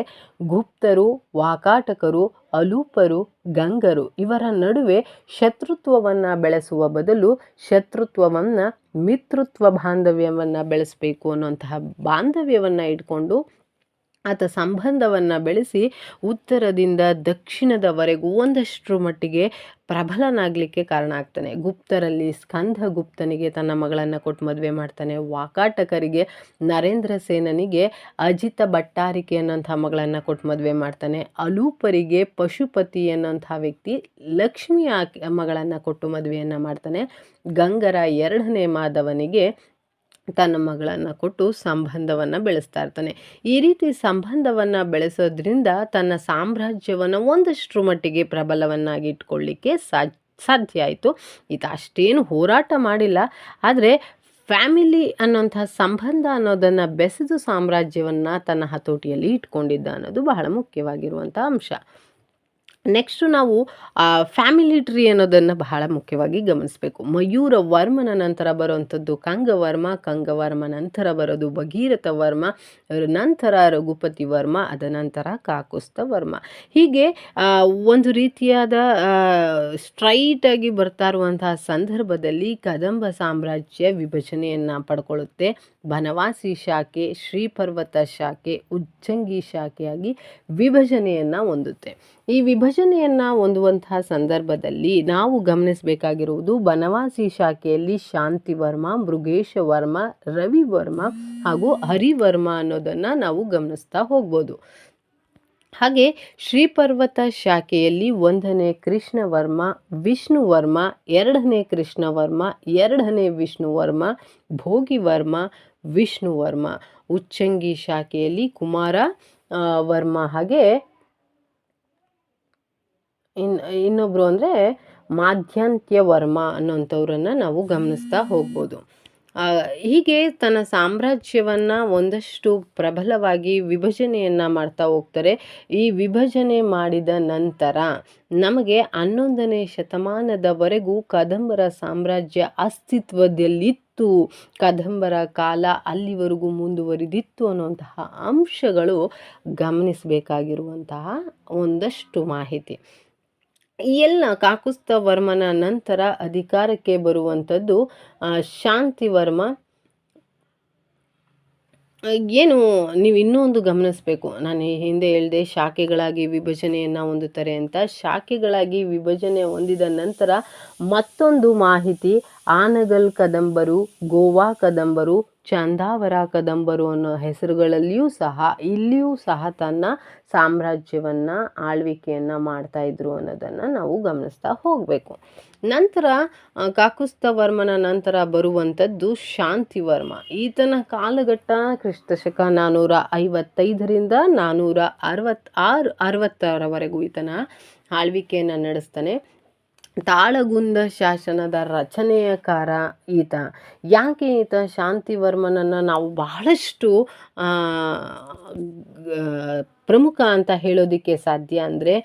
ಗುಪ್ತರು, ವಾಕಾಟಕರು, ಅಲೂಪರು, ಗಂಗರು ಇವರ ನಡುವೆ ಶತ್ರುತ್ವವನ್ನು ಬೆಳೆಸುವ ಬದಲು ಶತ್ರುತ್ವವನ್ನು ಮಿತ್ರತ್ವ ಬಾಂಧವ್ಯವನ್ನು ಬೆಳೆಸಬೇಕು ಅನ್ನುವಂತಹ ಬಾಂಧವ್ಯವನ್ನು ಇಟ್ಕೊಂಡು ಆತ ಸಂಬಂಧವನ್ನು ಬೆಳೆಸಿ ಉತ್ತರದಿಂದ ದಕ್ಷಿಣದವರೆಗೂ ಒಂದಷ್ಟರ ಮಟ್ಟಿಗೆ ಪ್ರಬಲನಾಗಲಿಕ್ಕೆ ಕಾರಣ ಆಗ್ತಾನೆ. ಗುಪ್ತರಲ್ಲಿ ಸ್ಕಂದಗುಪ್ತನಿಗೆ ತನ್ನ ಮಗಳನ್ನು ಕೊಟ್ಟು ಮದುವೆ ಮಾಡ್ತಾನೆ. ವಾಕಾಟಕರಿಗೆ ನರೇಂದ್ರ ಸೇನನಿಗೆ ಅಜಿತ ಭಟ್ಟಾರಿಕೆ ಅನ್ನೋಂಥ ಮಗಳನ್ನು ಕೊಟ್ಟು ಮದುವೆ ಮಾಡ್ತಾನೆ. ಅಲೂಪರಿಗೆ ಪಶುಪತಿ ಅನ್ನೋಂಥ ವ್ಯಕ್ತಿ ಲಕ್ಷ್ಮಿಯ ಮಗಳನ್ನು ಕೊಟ್ಟು ಮದುವೆಯನ್ನು ಮಾಡ್ತಾನೆ. ಗಂಗರ 2ನೇ ಮಾಧವನಿಗೆ ತನ್ನ ಮಗಳನ್ನು ಕೊಟ್ಟು ಸಂಬಂಧವನ್ನು ಬೆಳೆಸ್ತಾ ಇರ್ತಾನೆ. ಈ ರೀತಿ ಸಂಬಂಧವನ್ನು ಬೆಳೆಸೋದ್ರಿಂದ ತನ್ನ ಸಾಮ್ರಾಜ್ಯವನ್ನು ಒಂದಷ್ಟರ ಮಟ್ಟಿಗೆ ಪ್ರಬಲವನ್ನಾಗಿ ಇಟ್ಕೊಳ್ಳಿಕ್ಕೆ ಸಾಧ್ಯ ಆಯಿತು. ಈತ ಅಷ್ಟೇನು ಹೋರಾಟ ಮಾಡಿಲ್ಲ, ಆದರೆ ಫ್ಯಾಮಿಲಿ ಅನ್ನೋಂಥ ಸಂಬಂಧ ಅನ್ನೋದನ್ನು ಬೆಸೆದು ಸಾಮ್ರಾಜ್ಯವನ್ನು ತನ್ನ ಹತೋಟಿಯಲ್ಲಿ ಇಟ್ಕೊಂಡಿದ್ದ ಅನ್ನೋದು ಬಹಳ ಮುಖ್ಯವಾಗಿರುವಂಥ ಅಂಶ. ನೆಕ್ಸ್ಟು ನಾವು ಫ್ಯಾಮಿಲಿ ಟ್ರೀ ಅನ್ನೋದನ್ನು ಬಹಳ ಮುಖ್ಯವಾಗಿ ಗಮನಿಸಬೇಕು. ಮಯೂರ ವರ್ಮನ ನಂತರ ಬರುವಂಥದ್ದು ಕಂಗವರ್ಮ, ಕಂಗವರ್ಮ ನಂತರ ಬರೋದು ಭಗೀರಥ ವರ್ಮ, ನಂತರ ರಘುಪತಿ ವರ್ಮ, ಅದ ನಂತರ ಕಾಕುಸ್ಥ ವರ್ಮ. ಹೀಗೆ ಒಂದು ರೀತಿಯಾದ ಸ್ಟ್ರೈಟಾಗಿ ಬರ್ತಾ ಇರುವಂತಹ ಸಂದರ್ಭದಲ್ಲಿ ಕದಂಬ ಸಾಮ್ರಾಜ್ಯ ವಿಭಜನೆಯನ್ನು ಪಡ್ಕೊಳ್ಳುತ್ತೆ. ಬನವಾಸಿ ಶಾಖೆ, ಶ್ರೀಪರ್ವತ ಶಾಖೆ, ಉಜ್ಜಂಗಿ ಶಾಖೆಯಾಗಿ ವಿಭಜನೆಯನ್ನು ಹೊಂದುತ್ತೆ. ಈ ವಿಭಜನೆಯನ್ನು ಹೊಂದುವಂತಹ ಸಂದರ್ಭದಲ್ಲಿ ನಾವು ಗಮನಿಸಬೇಕಾಗಿರುವುದು ಬನವಾಸಿ ಶಾಖೆಯಲ್ಲಿ ಶಾಂತಿವರ್ಮ, ಮೃಗೇಶವರ್ಮ, ರವಿವರ್ಮ ಹಾಗೂ ಹರಿವರ್ಮ ಅನ್ನೋದನ್ನು ನಾವು ಗಮನಿಸ್ತಾ ಹೋಗ್ಬೋದು. ಹಾಗೆ ಶ್ರೀಪರ್ವತ ಶಾಖೆಯಲ್ಲಿ 1ನೇ ಕೃಷ್ಣವರ್ಮ, ವಿಷ್ಣುವರ್ಮ, 2ನೇ ಕೃಷ್ಣವರ್ಮ, 2ನೇ ವಿಷ್ಣುವರ್ಮ, ಭೋಗಿವರ್ಮ, ವಿಷ್ಣುವರ್ಮ. ಉಚ್ಚಂಗಿ ಶಾಖೆಯಲ್ಲಿ ಕುಮಾರ ವರ್ಮ ಹಾಗೆ ಇನ್ನೊಬ್ರು ಅಂದರೆ ಮಾಧ್ಯಾಂತ್ಯವರ್ಮ ಅನ್ನೋಂಥವ್ರನ್ನ ನಾವು ಗಮನಿಸ್ತಾ ಹೋಗ್ಬೋದು. ಹೀಗೆ ತನ್ನ ಸಾಮ್ರಾಜ್ಯವನ್ನು ಒಂದಷ್ಟು ಪ್ರಬಲವಾಗಿ ವಿಭಜನೆಯನ್ನು ಮಾಡ್ತಾ ಹೋಗ್ತಾರೆ. ಈ ವಿಭಜನೆ ಮಾಡಿದ ನಂತರ ನಮಗೆ 11ನೇ ಶತಮಾನದವರೆಗೂ ಕದಂಬರ ಸಾಮ್ರಾಜ್ಯ ಅಸ್ತಿತ್ವದಲ್ಲಿತ್ತು, ಕದಂಬರ ಕಾಲ ಅಲ್ಲಿವರೆಗೂ ಮುಂದುವರಿದಿತ್ತು ಅನ್ನುವಂತಹ ಅಂಶಗಳು ಗಮನಿಸಬೇಕಾಗಿರುವಂತಹ ಒಂದಷ್ಟು ಮಾಹಿತಿ. ಈ ಎಲ್ಲ ಕಾಕುಸ್ಥವರ್ಮನ ನಂತರ ಅಧಿಕಾರಕ್ಕೆ ಬರುವಂಥದ್ದು ಶಾಂತಿವರ್ಮ. ಏನು ನೀವು ಇನ್ನೂ ಒಂದು ಗಮನಿಸಬೇಕು, ನಾನು ಹಿಂದೆ ಹೇಳಿದೆ ಶಾಖೆಗಳಾಗಿ ವಿಭಜನೆಯನ್ನು ಹೊಂದುತ್ತಾರೆ ಅಂತ. ಶಾಖೆಗಳಾಗಿ ವಿಭಜನೆ ಹೊಂದಿದ ನಂತರ ಮತ್ತೊಂದು ಮಾಹಿತಿ, ಆನಗಲ್ ಕದಂಬರು, ಗೋವಾ ಕದಂಬರು, ಚಂದಾವರ ಕದಂಬರು ಅನ್ನೋ ಹೆಸರುಗಳಲ್ಲಿಯೂ ಸಹ ಇಲ್ಲಿಯೂ ಸಹ ತನ್ನ ಸಾಮ್ರಾಜ್ಯವನ್ನು ಆಳ್ವಿಕೆಯನ್ನು ಮಾಡ್ತಾ ಇದ್ರು ಅನ್ನೋದನ್ನು ನಾವು ಗಮನಿಸ್ತಾ ಹೋಗಬೇಕು. ನಂತರ ಕಾಕುಸ್ಥವರ್ಮನ ನಂತರ ಬರುವಂಥದ್ದು ಶಾಂತಿವರ್ಮ. ಈತನ ಕಾಲಘಟ್ಟ ಕ್ರಿಸ್ತಶಕ 455ರಿಂದ 460ರವರೆಗೂ ಈತನ ಆಳ್ವಿಕೆಯನ್ನು ನಡೆಸ್ತಾನೆ. ತಾಳಗುಂದ ಶಾಸನದ ರಚನೆಯಕಾರ ಈತ. ಯಾಕೆ ಈತ ಶಾಂತಿವರ್ಮನನ್ನು ನಾವು ಬಹಳಷ್ಟು ಪ್ರಮುಖ ಅಂತ ಹೇಳೋದಕ್ಕೆ ಸಾಧ್ಯ ಅಂದರೆ,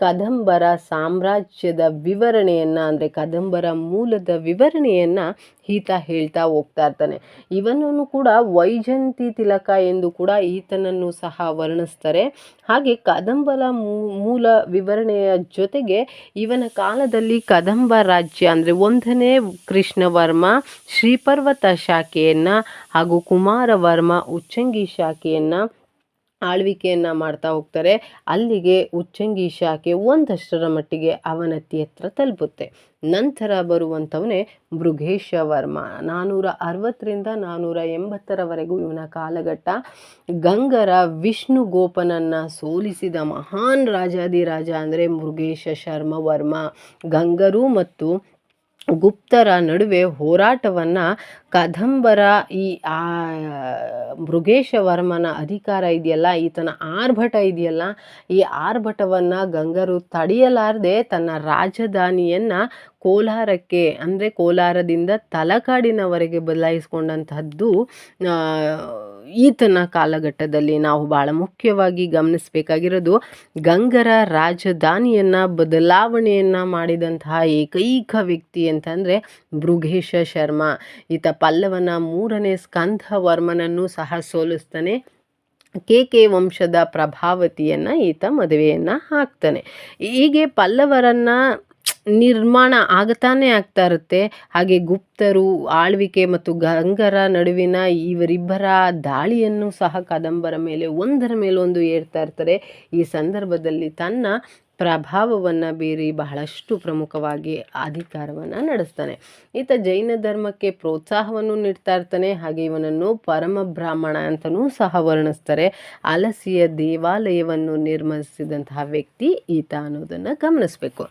ಕದಂಬರ ಸಾಮ್ರಾಜ್ಯದ ವಿವರಣೆಯನ್ನು ಅಂದರೆ ಕದಂಬರ ಮೂಲದ ವಿವರಣೆಯನ್ನು ಈತ ಹೇಳ್ತಾ ಹೋಗ್ತಾ ಇರ್ತಾನೆ. ಇವನನ್ನು ಕೂಡ ವೈಜಂತಿ ತಿಲಕ ಎಂದು ಕೂಡ ಈತನನ್ನು ಸಹ ವರ್ಣಿಸ್ತಾರೆ. ಹಾಗೆ ಕದಂಬರ ಮೂಲ ವಿವರಣೆಯ ಜೊತೆಗೆ ಇವನ ಕಾಲದಲ್ಲಿ ಕದಂಬ ರಾಜ್ಯ ಅಂದರೆ 1ನೇ ಕೃಷ್ಣವರ್ಮ ಶ್ರೀಪರ್ವತ ಶಾಖೆಯನ್ನು ಹಾಗೂ ಕುಮಾರವರ್ಮ ಉಚ್ಚಂಗಿ ಶಾಖೆಯನ್ನು ಆಳ್ವಿಕೆಯನ್ನು ಮಾಡ್ತಾ ಹೋಗ್ತಾರೆ. ಅಲ್ಲಿಗೆ ಉಚ್ಚಂಗಿ ಶಾಖೆ ಒಂದಷ್ಟರ ಮಟ್ಟಿಗೆ ಅವನತಿ ಹತ್ರ ತಲುಪುತ್ತೆ. ನಂತರ ಬರುವಂಥವನೇ ಮೃಗೇಶವರ್ಮ. 460ರಿಂದ 480ರವರೆಗೂ ಇವನ ಕಾಲಘಟ್ಟ. ಗಂಗರ ವಿಷ್ಣು ಗೋಪನನ್ನು ಸೋಲಿಸಿದ ಮಹಾನ್ ರಾಜಾದಿರಾಜ ಅಂದರೆ ಮೃಗೇಶ ಶರ್ಮ ವರ್ಮ. ಗಂಗರು ಮತ್ತು ಗುಪ್ತರ ನಡುವೆ ಹೋರಾಟವನ್ನು ಕದಂಬರ ಈ ಮೃಗೇಶವರ್ಮನ ಅಧಿಕಾರ ಇದೆಯಲ್ಲ, ಈತನ ಆರ್ಭಟ ಇದೆಯಲ್ಲ, ಈ ಆರ್ಭಟವನ್ನು ಗಂಗರು ತಡೆಯಲಾರದೆ ತನ್ನ ರಾಜಧಾನಿಯನ್ನು ಕೋಲಾರಕ್ಕೆ ಅಂದರೆ ಕೋಲಾರದಿಂದ ತಲಕಾಡಿನವರೆಗೆ ಬದಲಾಯಿಸ್ಕೊಂಡಂತಹದ್ದು ಈತನ ಕಾಲಘಟ್ಟದಲ್ಲಿ ನಾವು ಭಾಳ ಮುಖ್ಯವಾಗಿ ಗಮನಿಸಬೇಕಾಗಿರೋದು. ಗಂಗರ ರಾಜಧಾನಿಯನ್ನು ಬದಲಾವಣೆಯನ್ನು ಮಾಡಿದಂತಹ ಏಕೈಕ ವ್ಯಕ್ತಿ ಅಂತಂದರೆ ಮೃಗೇಶ ಶರ್ಮ. ಈತ ಪಲ್ಲವನ 3ನೇ ಸ್ಕಂದವರ್ಮನನ್ನು ಸಹ ಸೋಲಿಸ್ತಾನೆ. ಕೇಕೆ ವಂಶದ ಪ್ರಭಾವತಿಯನ್ನು ಈತ ಮದುವೆಯನ್ನು ಹಾಕ್ತಾನೆ. ಹೀಗೆ ಪಲ್ಲವರನ್ನು ನಿರ್ಮಾಣ ಆಗ್ತಾನೆ ಆಗ್ತಾ ಇರುತ್ತೆ. ಹಾಗೆ ಗುಪ್ತರು ಆಳ್ವಿಕೆ ಮತ್ತು ಗಂಗರ ನಡುವಿನ ಇವರಿಬ್ಬರ ದಾಳಿಯನ್ನು ಸಹ ಕದಂಬರ ಮೇಲೆ ಒಂದರ ಮೇಲೊಂದು ಏರ್ತಾ ಇರ್ತಾರೆ. ಈ ಸಂದರ್ಭದಲ್ಲಿ ತನ್ನ ಪ್ರಭಾವವನ್ನು ಬೀರಿ ಬಹಳಷ್ಟು ಪ್ರಮುಖವಾಗಿ ಅಧಿಕಾರವನ್ನು ನಡೆಸ್ತಾನೆ. ಈತ ಜೈನ ಧರ್ಮಕ್ಕೆ ಪ್ರೋತ್ಸಾಹವನ್ನು ನೀಡ್ತಾ ಇರ್ತಾನೆ. ಹಾಗೆ ಇವನನ್ನು ಪರಮ ಬ್ರಾಹ್ಮಣ ಅಂತಲೂ ಸಹ ವರ್ಣಿಸ್ತಾರೆ. ಅಲಸಿಯ ದೇವಾಲಯವನ್ನು ನಿರ್ಮಿಸಿದಂತಹ ವ್ಯಕ್ತಿ ಈತ ಅನ್ನೋದನ್ನು ಗಮನಿಸಬೇಕು.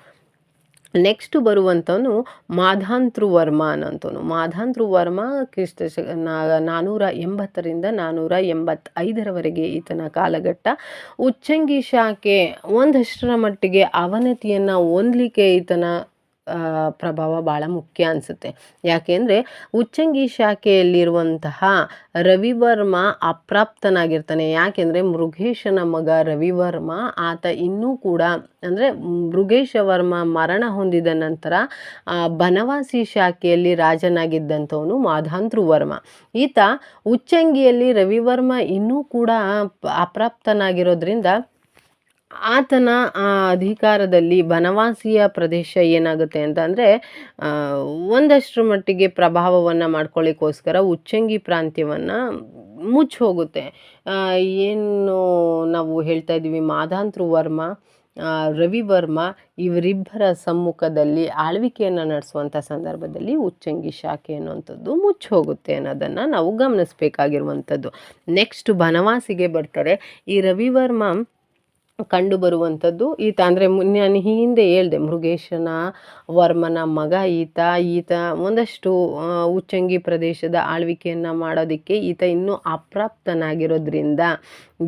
ನೆಕ್ಸ್ಟ್ ಬರುವಂಥವನು ಮಾಧಾಂತೃವರ್ಮ ಅನ್ನೋಂಥವನು. ಮಾಧಾಂತೃವರ್ಮ ಕ್ರಿಸ್ತಶಕ 480ರಿಂದ 485ರವರೆಗೆ ಈತನ ಕಾಲಘಟ್ಟ. ಉಚ್ಚಂಗಿ ಶಾಖೆ ಒಂದಷ್ಟರ ಮಟ್ಟಿಗೆ ಅವನತಿಯನ್ನು ಹೊಂದಲಿಕ್ಕೆ ಈತನ ಪ್ರಭಾವ ಭಾಳ ಮುಖ್ಯ ಅನಿಸುತ್ತೆ. ಯಾಕೆಂದರೆ ಉಚ್ಚಂಗಿ ಶಾಖೆಯಲ್ಲಿರುವಂತಹ ರವಿವರ್ಮ ಅಪ್ರಾಪ್ತನಾಗಿರ್ತಾನೆ. ಯಾಕೆಂದರೆ ಮೃಗೇಶನ ಮಗ ರವಿವರ್ಮ ಆತ ಇನ್ನೂ ಕೂಡ ಅಂದರೆ ಮೃಗೇಶವರ್ಮ ಮರಣ ಹೊಂದಿದ ನಂತರ ಬನವಾಸಿ ಶಾಖೆಯಲ್ಲಿ ರಾಜನಾಗಿದ್ದಂಥವನು ಮಾಧಾಂತೃವರ್ಮ. ಈತ ಉಚ್ಚಂಗಿಯಲ್ಲಿ ರವಿವರ್ಮ ಇನ್ನೂ ಕೂಡ ಅಪ್ರಾಪ್ತನಾಗಿರೋದ್ರಿಂದ ಆತನ ಅಧಿಕಾರದಲ್ಲಿ ಬನವಾಸಿಯ ಪ್ರದೇಶ ಏನಾಗುತ್ತೆ ಅಂತಂದರೆ ಒಂದಷ್ಟರ ಮಟ್ಟಿಗೆ ಪ್ರಭಾವವನ್ನು ಮಾಡ್ಕೊಳ್ಳಿಕ್ಕೋಸ್ಕರ ಉಚ್ಚಂಗಿ ಪ್ರಾಂತ್ಯವನ್ನು ಮುಚ್ಚಿ ಹೋಗುತ್ತೆ. ಏನು ನಾವು ಹೇಳ್ತಾ ಇದ್ದೀವಿ, ಮಾಧಾಂತೃವರ್ಮ ರವಿವರ್ಮ ಇವರಿಬ್ಬರ ಸಮ್ಮುಖದಲ್ಲಿ ಆಳ್ವಿಕೆಯನ್ನು ನಡೆಸುವಂಥ ಸಂದರ್ಭದಲ್ಲಿ ಉಚ್ಚಂಗಿ ಶಾಖೆ ಅನ್ನುವಂಥದ್ದು ಮುಚ್ಚಿ ಹೋಗುತ್ತೆ ಅನ್ನೋದನ್ನು ನಾವು ಗಮನಿಸಬೇಕಾಗಿರುವಂಥದ್ದು. ನೆಕ್ಸ್ಟ್ ಬನವಾಸಿಗೆ ಬರ್ತಾರೆ. ಈ ರವಿವರ್ಮ ಕಂಡು ಬರುವಂಥದ್ದು ಈತ ಅಂದರೆ ನಾನು ಹಿಂದೆ ಹೇಳಿದೆ, ಮೃಗೇಶನ ವರ್ಮನ ಮಗ ಈತ ಒಂದಷ್ಟು ಉಚ್ಚಂಗಿ ಪ್ರದೇಶದ ಆಳ್ವಿಕೆಯನ್ನು ಮಾಡೋದಕ್ಕೆ ಈತ ಇನ್ನೂ ಅಪ್ರಾಪ್ತನಾಗಿರೋದ್ರಿಂದ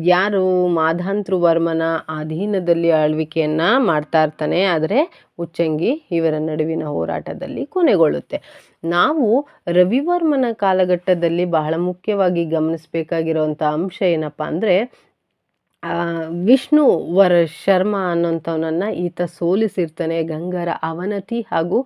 ಯಾರು ಮಾಧಾಂತೃ ವರ್ಮನ ಅಧೀನದಲ್ಲಿ ಆಳ್ವಿಕೆಯನ್ನು ಮಾಡ್ತಾ ಇರ್ತಾನೆ, ಆದರೆ ಉಚ್ಚಂಗಿ ಇವರ ನಡುವಿನ ಹೋರಾಟದಲ್ಲಿ ಕೊನೆಗೊಳ್ಳುತ್ತೆ. ನಾವು ರವಿವರ್ಮನ ಕಾಲಘಟ್ಟದಲ್ಲಿ ಬಹಳ ಮುಖ್ಯವಾಗಿ ಗಮನಿಸಬೇಕಾಗಿರುವಂಥ ಅಂಶ ಏನಪ್ಪ ಅಂದರೆ, ವಿಷ್ಣು ವರ ಶರ್ಮ ಅನ್ನೋಂಥವನನ್ನು ಈತ ಸೋಲಿಸಿರ್ತಾನೆ. ಗಂಗರ ಅವನತಿ ಹಾಗೂ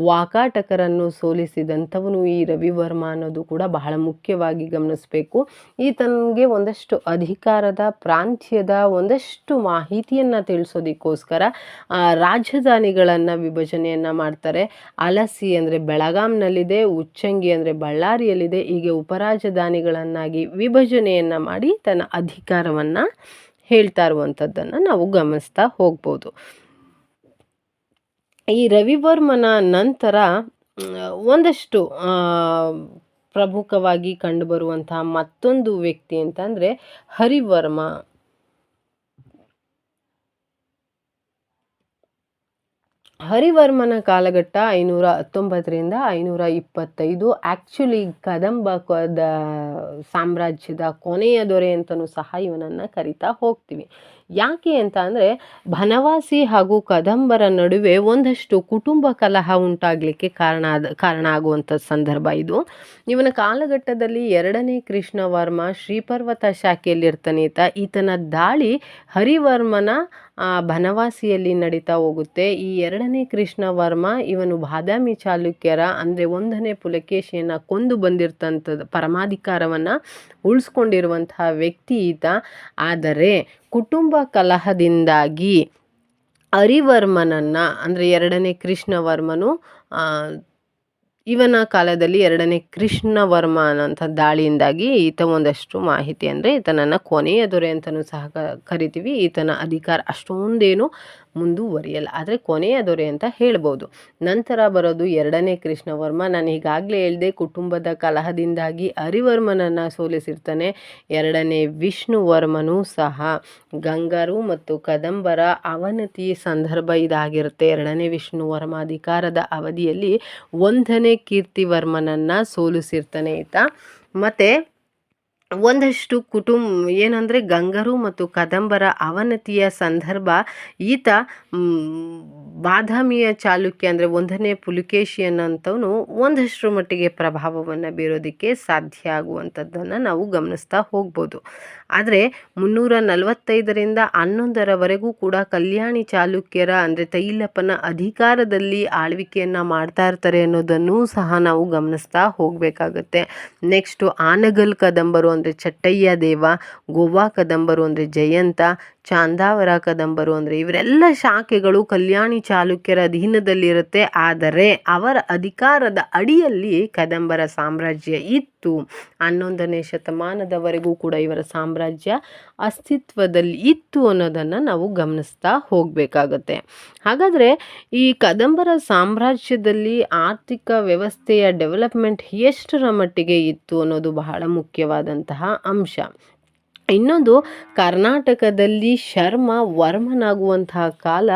ವಾಕಾಟಕರನ್ನು ಸೋಲಿಸಿದಂಥವನು ಈ ರವಿವರ್ಮ ಅನ್ನೋದು ಕೂಡ ಬಹಳ ಮುಖ್ಯವಾಗಿ ಗಮನಿಸಬೇಕು. ಈತನಿಗೆ ಒಂದಷ್ಟು ಅಧಿಕಾರದ ಪ್ರಾಂತ್ಯದ ಒಂದಷ್ಟು ಮಾಹಿತಿಯನ್ನು ತಿಳಿಸೋದಕ್ಕೋಸ್ಕರ ರಾಜಧಾನಿಗಳನ್ನು ವಿಭಜನೆಯನ್ನು ಮಾಡ್ತಾರೆ. ಅಲಸಿ ಅಂದರೆ ಬೆಳಗಾಂನಲ್ಲಿದೆ, ಉಚ್ಚಂಗಿ ಅಂದರೆ ಬಳ್ಳಾರಿಯಲ್ಲಿದೆ. ಹೀಗೆ ಉಪರಾಜಧಾನಿಗಳನ್ನಾಗಿ ವಿಭಜನೆಯನ್ನು ಮಾಡಿ ತನ್ನ ಅಧಿಕಾರವನ್ನು ಹೇಳ್ತಾ ಇರುವಂಥದ್ದನ್ನು ನಾವು ಗಮನಿಸ್ತಾ ಹೋಗ್ಬೋದು. ಈ ರವಿವರ್ಮನ ನಂತರ ಒಂದಷ್ಟು ಪ್ರಮುಖವಾಗಿ ಕಂಡುಬರುವಂತಹ ಮತ್ತೊಂದು ವ್ಯಕ್ತಿ ಅಂತಂದರೆ ಹರಿವರ್ಮ. ಹರಿವರ್ಮನ ಕಾಲಘಟ್ಟ 519ರಿಂದ 525. ಆ್ಯಕ್ಚುಲಿ ಕದಂಬ ಸಾಮ್ರಾಜ್ಯದ ಕೊನೆಯ ದೊರೆ ಅಂತಲೂ ಸಹ ಇವನನ್ನು ಕರಿತಾ ಹೋಗ್ತೀವಿ. ಯಾಕೆ ಅಂತ ಅಂದರೆ, ಬನವಾಸಿ ಹಾಗೂ ಕದಂಬರ ನಡುವೆ ಒಂದಷ್ಟು ಕುಟುಂಬ ಕಲಹ ಉಂಟಾಗಲಿಕ್ಕೆ ಕಾರಣ ಆಗುವಂಥ ಸಂದರ್ಭ ಇದು. ಇವನ ಕಾಲಘಟ್ಟದಲ್ಲಿ 2ನೇ ಕೃಷ್ಣವರ್ಮ ಶ್ರೀಪರ್ವತ ಶಾಖೆಯಲ್ಲಿರ್ತಾನೆ. ಈತನ ದಾಳಿ ಹರಿವರ್ಮನ ಬನವಾಸಿಯಲ್ಲಿ ನಡೀತಾ ಹೋಗುತ್ತೆ. ಈ 2ನೇ ಕೃಷ್ಣವರ್ಮ ಇವನು ಬಾದಾಮಿ ಚಾಲುಕ್ಯರ ಅಂದರೆ 1ನೇ ಪುಲಕೇಶಿಯನ್ನು ಕೊಂದು ಬಂದಿರ್ತಂಥದ್ದು ಪರಮಾಧಿಕಾರವನ್ನು ಉಳಿಸ್ಕೊಂಡಿರುವಂತಹ ವ್ಯಕ್ತಿ ಈತ. ಆದರೆ ಕುಟುಂಬ ಕಲಹದಿಂದಾಗಿ ಹರಿವರ್ಮನನ್ನು ಅಂದರೆ 2ನೇ ಕೃಷ್ಣವರ್ಮನು ಇವನ ಕಾಲದಲ್ಲಿ 2ನೇ ಕೃಷ್ಣವರ್ಮ ಅನ್ನೋಂಥ ದಾಳಿಯಿಂದಾಗಿ ಈತ ಒಂದಷ್ಟು ಮಾಹಿತಿ ಅಂದರೆ ಈತನನ್ನು ಕೊನೆಯ ದೊರೆ ಅಂತಲೂ ಸಹ ಕರಿತೀವಿ. ಈತನ ಅಧಿಕಾರ ಅಷ್ಟೊಂದೇನು ಮುಂದುವರಿಯಲ್ಲ, ಆದರೆ ಕೊನೆಯ ದೊರೆ ಅಂತ ಹೇಳ್ಬೋದು. ನಂತರ ಬರೋದು 2ನೇ ಕೃಷ್ಣವರ್ಮ. ನಾನು ಈಗಾಗಲೇ ಹೇಳಿದೆ, ಕುಟುಂಬದ ಕಲಹದಿಂದಾಗಿ ಹರಿವರ್ಮನನ್ನು ಸೋಲಿಸಿರ್ತಾನೆ. 2ನೇ ವಿಷ್ಣುವರ್ಮನೂ ಸಹ ಗಂಗರು ಮತ್ತು ಕದಂಬರ ಅವನತಿ ಸಂದರ್ಭ ಇದಾಗಿರುತ್ತೆ. 2ನೇ ವಿಷ್ಣುವರ್ಮ ಅಧಿಕಾರದ ಅವಧಿಯಲ್ಲಿ 1ನೇ ಕೀರ್ತಿವರ್ಮನನ್ನು ಸೋಲಿಸಿರ್ತಾನೆ ಈತ. ಮತ್ತು ಒಂದಷ್ಟು ಏನಂದರೆ ಗಂಗರು ಮತ್ತು ಕದಂಬರ ಅವನತಿಯ ಸಂದರ್ಭ ಈತ ಬಾದಾಮಿಯ ಚಾಲುಕ್ಯ ಅಂದರೆ 1ನೇ ಪುಲಕೇಶಿಯನ್ ಅಂತವನು ಒಂದಷ್ಟು ಮಟ್ಟಿಗೆ ಪ್ರಭಾವವನ್ನು ಬೀರೋದಕ್ಕೆ ಸಾಧ್ಯ ಆಗುವಂಥದ್ದನ್ನು ನಾವು ಗಮನಿಸ್ತಾ ಹೋಗ್ಬೋದು. ಆದರೆ 345ರಿಂದ 11ರವರೆಗೂ ಕೂಡ ಕಲ್ಯಾಣಿ ಚಾಲುಕ್ಯರ ಅಂದರೆ ತೈಲಪ್ಪನ ಅಧಿಕಾರದಲ್ಲಿ ಆಳ್ವಿಕೆಯನ್ನು ಮಾಡ್ತಾ ಇರ್ತಾರೆ ಅನ್ನೋದನ್ನು ಸಹ ನಾವು ಗಮನಿಸ್ತಾ ಹೋಗಬೇಕಾಗತ್ತೆ. ನೆಕ್ಸ್ಟು ಆನಗಲ್ ಕದಂಬರು ಅಂದರೆ ಚಟ್ಟಯ್ಯ ದೇವ, ಗೋವಾ ಕದಂಬರು ಅಂದರೆ ಜಯಂತ, ಚಾಂದಾವರ ಕದಂಬರು ಅಂದರೆ ಇವರೆಲ್ಲ ಶಾಖೆಗಳು ಕಲ್ಯಾಣಿ ಚಾಲುಕ್ಯರ ಅಧೀನದಲ್ಲಿರುತ್ತೆ. ಆದರೆ ಅವರ ಅಧಿಕಾರದ ಅಡಿಯಲ್ಲಿ ಕದಂಬರ ಸಾಮ್ರಾಜ್ಯ ಇತ್ತು. 11ನೇ ಶತಮಾನದವರೆಗೂ ಕೂಡ ಇವರ ಸಾಮ್ರಾಜ್ಯ ಅಸ್ತಿತ್ವದಲ್ಲಿ ಇತ್ತು ಅನ್ನೋದನ್ನು ನಾವು ಗಮನಿಸ್ತಾ ಹೋಗಬೇಕಾಗತ್ತೆ. ಹಾಗಾದರೆ ಈ ಕದಂಬರ ಸಾಮ್ರಾಜ್ಯದಲ್ಲಿ ಆರ್ಥಿಕ ವ್ಯವಸ್ಥೆಯ ಡೆವಲಪ್ಮೆಂಟ್ ಎಷ್ಟರ ಮಟ್ಟಿಗೆ ಇತ್ತು ಅನ್ನೋದು ಬಹಳ ಮುಖ್ಯವಾದಂತಹ ಅಂಶ. ಇನ್ನೊಂದು, ಕರ್ನಾಟಕದಲ್ಲಿ ಶರ್ಮ ವರ್ಮನಾಗುವಂತಹ ಕಾಲ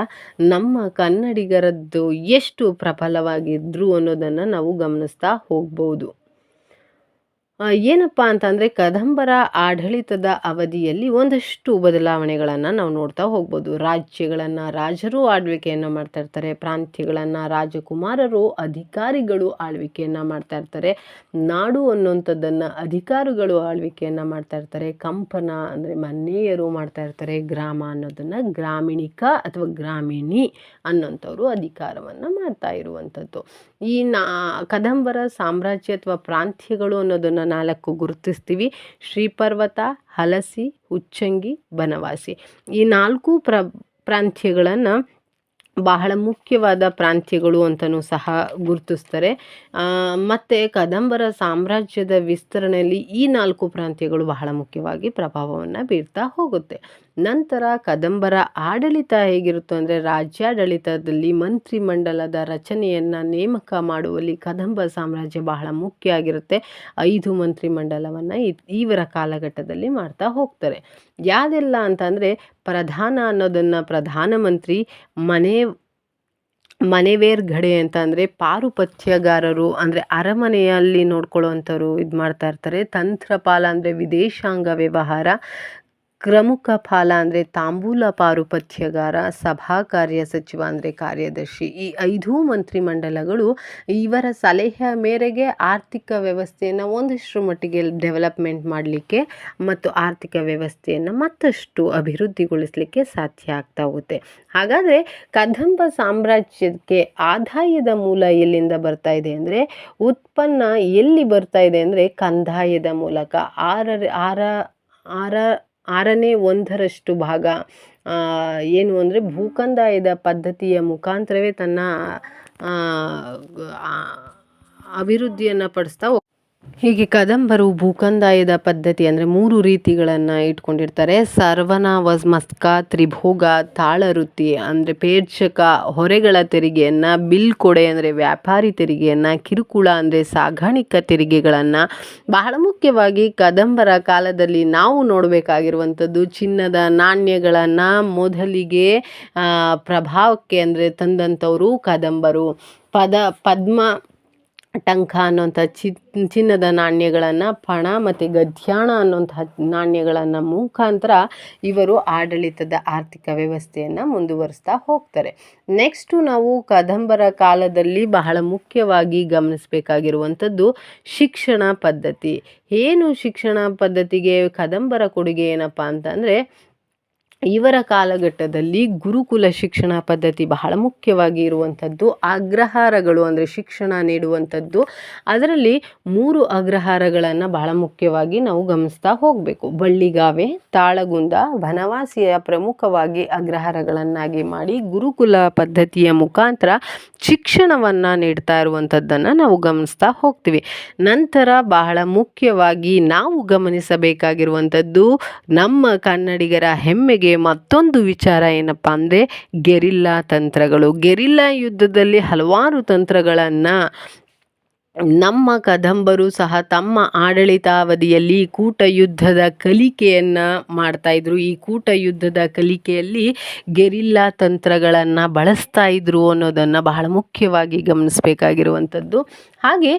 ನಮ್ಮ ಕನ್ನಡಿಗರದ್ದು ಎಷ್ಟು ಪ್ರಬಲವಾಗಿದ್ರು ಅನ್ನೋದನ್ನು ನಾವು ಗಮನಿಸ್ತಾ ಹೋಗ್ಬೋದು. ಏನಪ್ಪ ಅಂತಂದರೆ, ಕದಂಬರ ಆಡಳಿತದ ಅವಧಿಯಲ್ಲಿ ಒಂದಷ್ಟು ಬದಲಾವಣೆಗಳನ್ನು ನಾವು ನೋಡ್ತಾ ಹೋಗ್ಬೋದು. ರಾಜ್ಯಗಳನ್ನು ರಾಜರು ಆಳ್ವಿಕೆಯನ್ನು ಮಾಡ್ತಾ ಇರ್ತಾರೆ, ಪ್ರಾಂತ್ಯಗಳನ್ನು ರಾಜಕುಮಾರರು ಅಧಿಕಾರಿಗಳು ಆಳ್ವಿಕೆಯನ್ನು ಮಾಡ್ತಾ ಇರ್ತಾರೆ, ನಾಡು ಅನ್ನುವಂಥದ್ದನ್ನು ಅಧಿಕಾರಿಗಳು ಆಳ್ವಿಕೆಯನ್ನು ಮಾಡ್ತಾ ಇರ್ತಾರೆ, ಕಂಪನ ಅಂದರೆ ಮನ್ನೇಯರು ಮಾಡ್ತಾ ಇರ್ತಾರೆ, ಗ್ರಾಮ ಅನ್ನೋದನ್ನು ಗ್ರಾಮೀಣಿಕ ಅಥವಾ ಗ್ರಾಮೀಣಿ ಅನ್ನೋಂಥವ್ರು ಅಧಿಕಾರವನ್ನು ಮಾಡ್ತಾ ಇರುವಂಥದ್ದು. ಈ ಕದಂಬರ ಸಾಮ್ರಾಜ್ಯ ಅಥವಾ ಪ್ರಾಂತ್ಯಗಳು ಅನ್ನೋದನ್ನು 4 ಗುರುತಿಸ್ತೀವಿ: ಶ್ರೀಪರ್ವತ, ಹಲಸಿ, ಉಚ್ಚಂಗಿ, ಬನವಾಸಿ. ಈ 4 ಪ್ರಾಂತ್ಯಗಳನ್ನು ಬಹಳ ಮುಖ್ಯವಾದ ಪ್ರಾಂತ್ಯಗಳು ಅಂತಲೂ ಸಹ ಗುರುತಿಸ್ತಾರೆ. ಮತ್ತು ಕದಂಬರ ಸಾಮ್ರಾಜ್ಯದ ವಿಸ್ತರಣೆಯಲ್ಲಿ ಈ 4 ಪ್ರಾಂತ್ಯಗಳು ಬಹಳ ಮುಖ್ಯವಾಗಿ ಪ್ರಭಾವವನ್ನು ಬೀರ್ತಾ ಹೋಗುತ್ತೆ. ನಂತರ ಕದಂಬರ ಆಡಳಿತ ಹೇಗಿರುತ್ತೆ ಅಂದರೆ, ರಾಜ್ಯಾಡಳಿತದಲ್ಲಿ ಮಂತ್ರಿಮಂಡಲದ ರಚನೆಯನ್ನು ನೇಮಕ ಮಾಡುವಲ್ಲಿ ಕದಂಬ ಸಾಮ್ರಾಜ್ಯ ಬಹಳ ಮುಖ್ಯ ಆಗಿರುತ್ತೆ. 5 ಮಂತ್ರಿಮಂಡಲವನ್ನು ಇವರ ಕಾಲಘಟ್ಟದಲ್ಲಿ ಮಾಡ್ತಾ ಹೋಗ್ತಾರೆ. ಯಾವುದೆಲ್ಲ ಅಂತಂದರೆ, ಪ್ರಧಾನ ಅನ್ನೋದನ್ನು ಪ್ರಧಾನಮಂತ್ರಿ, ಮನೆವೇರ್ ಘಡೆ ಅಂತ ಅಂದರೆ ಪಾರುಪತ್ಯಗಾರರು ಅಂದರೆ ಅರಮನೆಯಲ್ಲಿ ನೋಡ್ಕೊಳ್ಳೋವಂಥವ್ರು ಇದು ಮಾಡ್ತಾ ಇರ್ತಾರೆ. ತಂತ್ರಪಾಲ ಅಂದರೆ ವಿದೇಶಾಂಗ ವ್ಯವಹಾರ, ಪ್ರಮುಖಪಾಲ ಅಂದರೆ ತಾಂಬೂಲ ಪಾರುಪತ್ಯಗಾರ, ಸಭಾ ಕಾರ್ಯ ಸಚಿವ ಅಂದರೆ ಕಾರ್ಯದರ್ಶಿ. ಈ 5 ಮಂತ್ರಿಮಂಡಲಗಳು ಇವರ ಸಲಹೆಯ ಮೇರೆಗೆ ಆರ್ಥಿಕ ವ್ಯವಸ್ಥೆಯನ್ನು ಒಂದಷ್ಟು ಮಟ್ಟಿಗೆ ಡೆವಲಪ್ಮೆಂಟ್ ಮಾಡಲಿಕ್ಕೆ ಮತ್ತು ಆರ್ಥಿಕ ವ್ಯವಸ್ಥೆಯನ್ನು ಮತ್ತಷ್ಟು ಅಭಿವೃದ್ಧಿಗೊಳಿಸಲಿಕ್ಕೆ ಸಾಧ್ಯ ಆಗ್ತಾ ಹೋಗುತ್ತೆ. ಹಾಗಾದರೆ ಕದಂಬ ಸಾಮ್ರಾಜ್ಯಕ್ಕೆ ಆದಾಯದ ಮೂಲ ಎಲ್ಲಿಂದ ಬರ್ತಾ ಇದೆ ಅಂದರೆ, ಉತ್ಪನ್ನ ಎಲ್ಲಿ ಬರ್ತಾ ಇದೆ ಅಂದರೆ ಕಂದಾಯದ ಮೂಲಕ. 1/6 ಭಾಗ ಏನು ಅಂದರೆ ಭೂಕಂದಾಯದ ಪದ್ಧತಿಯ ಮುಖಾಂತರವೇ ತನ್ನ ಅಭಿವೃದ್ಧಿಯನ್ನು ಪಡಿಸ್ತಾ ಹೀಗೆ ಕದಂಬರು ಭೂಕಂದಾಯದ ಪದ್ಧತಿ ಅಂದರೆ 3 ರೀತಿಗಳನ್ನು ಇಟ್ಕೊಂಡಿರ್ತಾರೆ. ಸರ್ವನ, ಮಸ್ಕ, ತ್ರಿಭೋಗ, ತಾಳವೃತ್ತಿ ಅಂದರೆ ಪೇರ್ಚಕ, ಹೊರೆಗಳ ತೆರಿಗೆಯನ್ನು, ಬಿಲ್ಕೊಡೆ ಅಂದರೆ ವ್ಯಾಪಾರಿ ತೆರಿಗೆಯನ್ನು, ಕಿರುಕುಳ ಅಂದರೆ ಸಾಗಾಣಿಕಾ ತೆರಿಗೆಗಳನ್ನು. ಬಹಳ ಮುಖ್ಯವಾಗಿ ಕದಂಬರ ಕಾಲದಲ್ಲಿ ನಾವು ನೋಡಬೇಕಾಗಿರುವಂಥದ್ದು ಚಿನ್ನದ ನಾಣ್ಯಗಳನ್ನು ಮೊದಲಿಗೆ ಪ್ರಭಾವಕ್ಕೆ ಅಂದರೆ ತಂದಂಥವರು ಕದಂಬರು. ಪದ್ಮ ಟಂಕ ಅನ್ನುವಂಥ ಚಿನ್ನದ ನಾಣ್ಯಗಳನ್ನು, ಪಣ ಮತ್ತು ಗದ್ಯಾಣ ಅನ್ನುವಂತಹ ನಾಣ್ಯಗಳನ್ನು ಮುಖಾಂತರ ಇವರು ಆಡಳಿತದ ಆರ್ಥಿಕ ವ್ಯವಸ್ಥೆಯನ್ನು ಮುಂದುವರಿಸ್ತಾ ಹೋಗ್ತಾರೆ. ನೆಕ್ಸ್ಟು ನಾವು ಕದಂಬರ ಕಾಲದಲ್ಲಿ ಬಹಳ ಮುಖ್ಯವಾಗಿ ಗಮನಿಸಬೇಕಾಗಿರುವಂಥದ್ದು ಶಿಕ್ಷಣ ಪದ್ಧತಿ. ಏನು ಶಿಕ್ಷಣ ಪದ್ಧತಿಗೆ ಕದಂಬರ ಕೊಡುಗೆ ಏನಪ್ಪ ಅಂತಂದರೆ, ಇವರ ಕಾಲಘಟ್ಟದಲ್ಲಿ ಗುರುಕುಲ ಶಿಕ್ಷಣ ಪದ್ಧತಿ ಬಹಳ ಮುಖ್ಯವಾಗಿ ಇರುವಂಥದ್ದು. ಅಗ್ರಹಾರಗಳು ಅಂದರೆ ಶಿಕ್ಷಣ ನೀಡುವಂಥದ್ದು. ಅದರಲ್ಲಿ 3 ಅಗ್ರಹಾರಗಳನ್ನು ಬಹಳ ಮುಖ್ಯವಾಗಿ ನಾವು ಗಮನಿಸ್ತಾ ಹೋಗಬೇಕು. ಬಳ್ಳಿಗಾವೆ, ತಾಳಗುಂದ, ಬನವಾಸಿಯ ಪ್ರಮುಖವಾಗಿ ಅಗ್ರಹಾರಗಳನ್ನಾಗಿ ಮಾಡಿ ಗುರುಕುಲ ಪದ್ಧತಿಯ ಮುಖಾಂತರ ಶಿಕ್ಷಣವನ್ನು ನೀಡ್ತಾ ಇರುವಂಥದ್ದನ್ನು ನಾವು ಗಮನಿಸ್ತಾ ಹೋಗ್ತೀವಿ. ನಂತರ ಬಹಳ ಮುಖ್ಯವಾಗಿ ನಾವು ಗಮನಿಸಬೇಕಾಗಿರುವಂಥದ್ದು ನಮ್ಮ ಕನ್ನಡಿಗರ ಹೆಮ್ಮೆಗೆ ಮತ್ತೊಂದು ವಿಚಾರ ಏನಪ್ಪ ಅಂದರೆ ಗೆರಿಲ್ಲಾ ತಂತ್ರಗಳು. ಗೆರಿಲ್ಲಾ ಯುದ್ಧದಲ್ಲಿ ಹಲವಾರು ತಂತ್ರಗಳನ್ನು ನಮ್ಮ ಕದಂಬರು ಸಹ ತಮ್ಮ ಆಡಳಿತಾವಧಿಯಲ್ಲಿ ಕೂಟ ಯುದ್ಧದ ಕಲಿಕೆಯನ್ನು ಮಾಡ್ತಾಯಿದ್ರು. ಈ ಕೂಟ ಯುದ್ಧದ ಕಲಿಕೆಯಲ್ಲಿ ಗೆರಿಲ್ಲಾ ತಂತ್ರಗಳನ್ನು ಬಳಸ್ತಾ ಇದ್ರು ಅನ್ನೋದನ್ನು ಬಹಳ ಮುಖ್ಯವಾಗಿ ಗಮನಿಸಬೇಕಾಗಿರುವಂಥದ್ದು. ಹಾಗೆ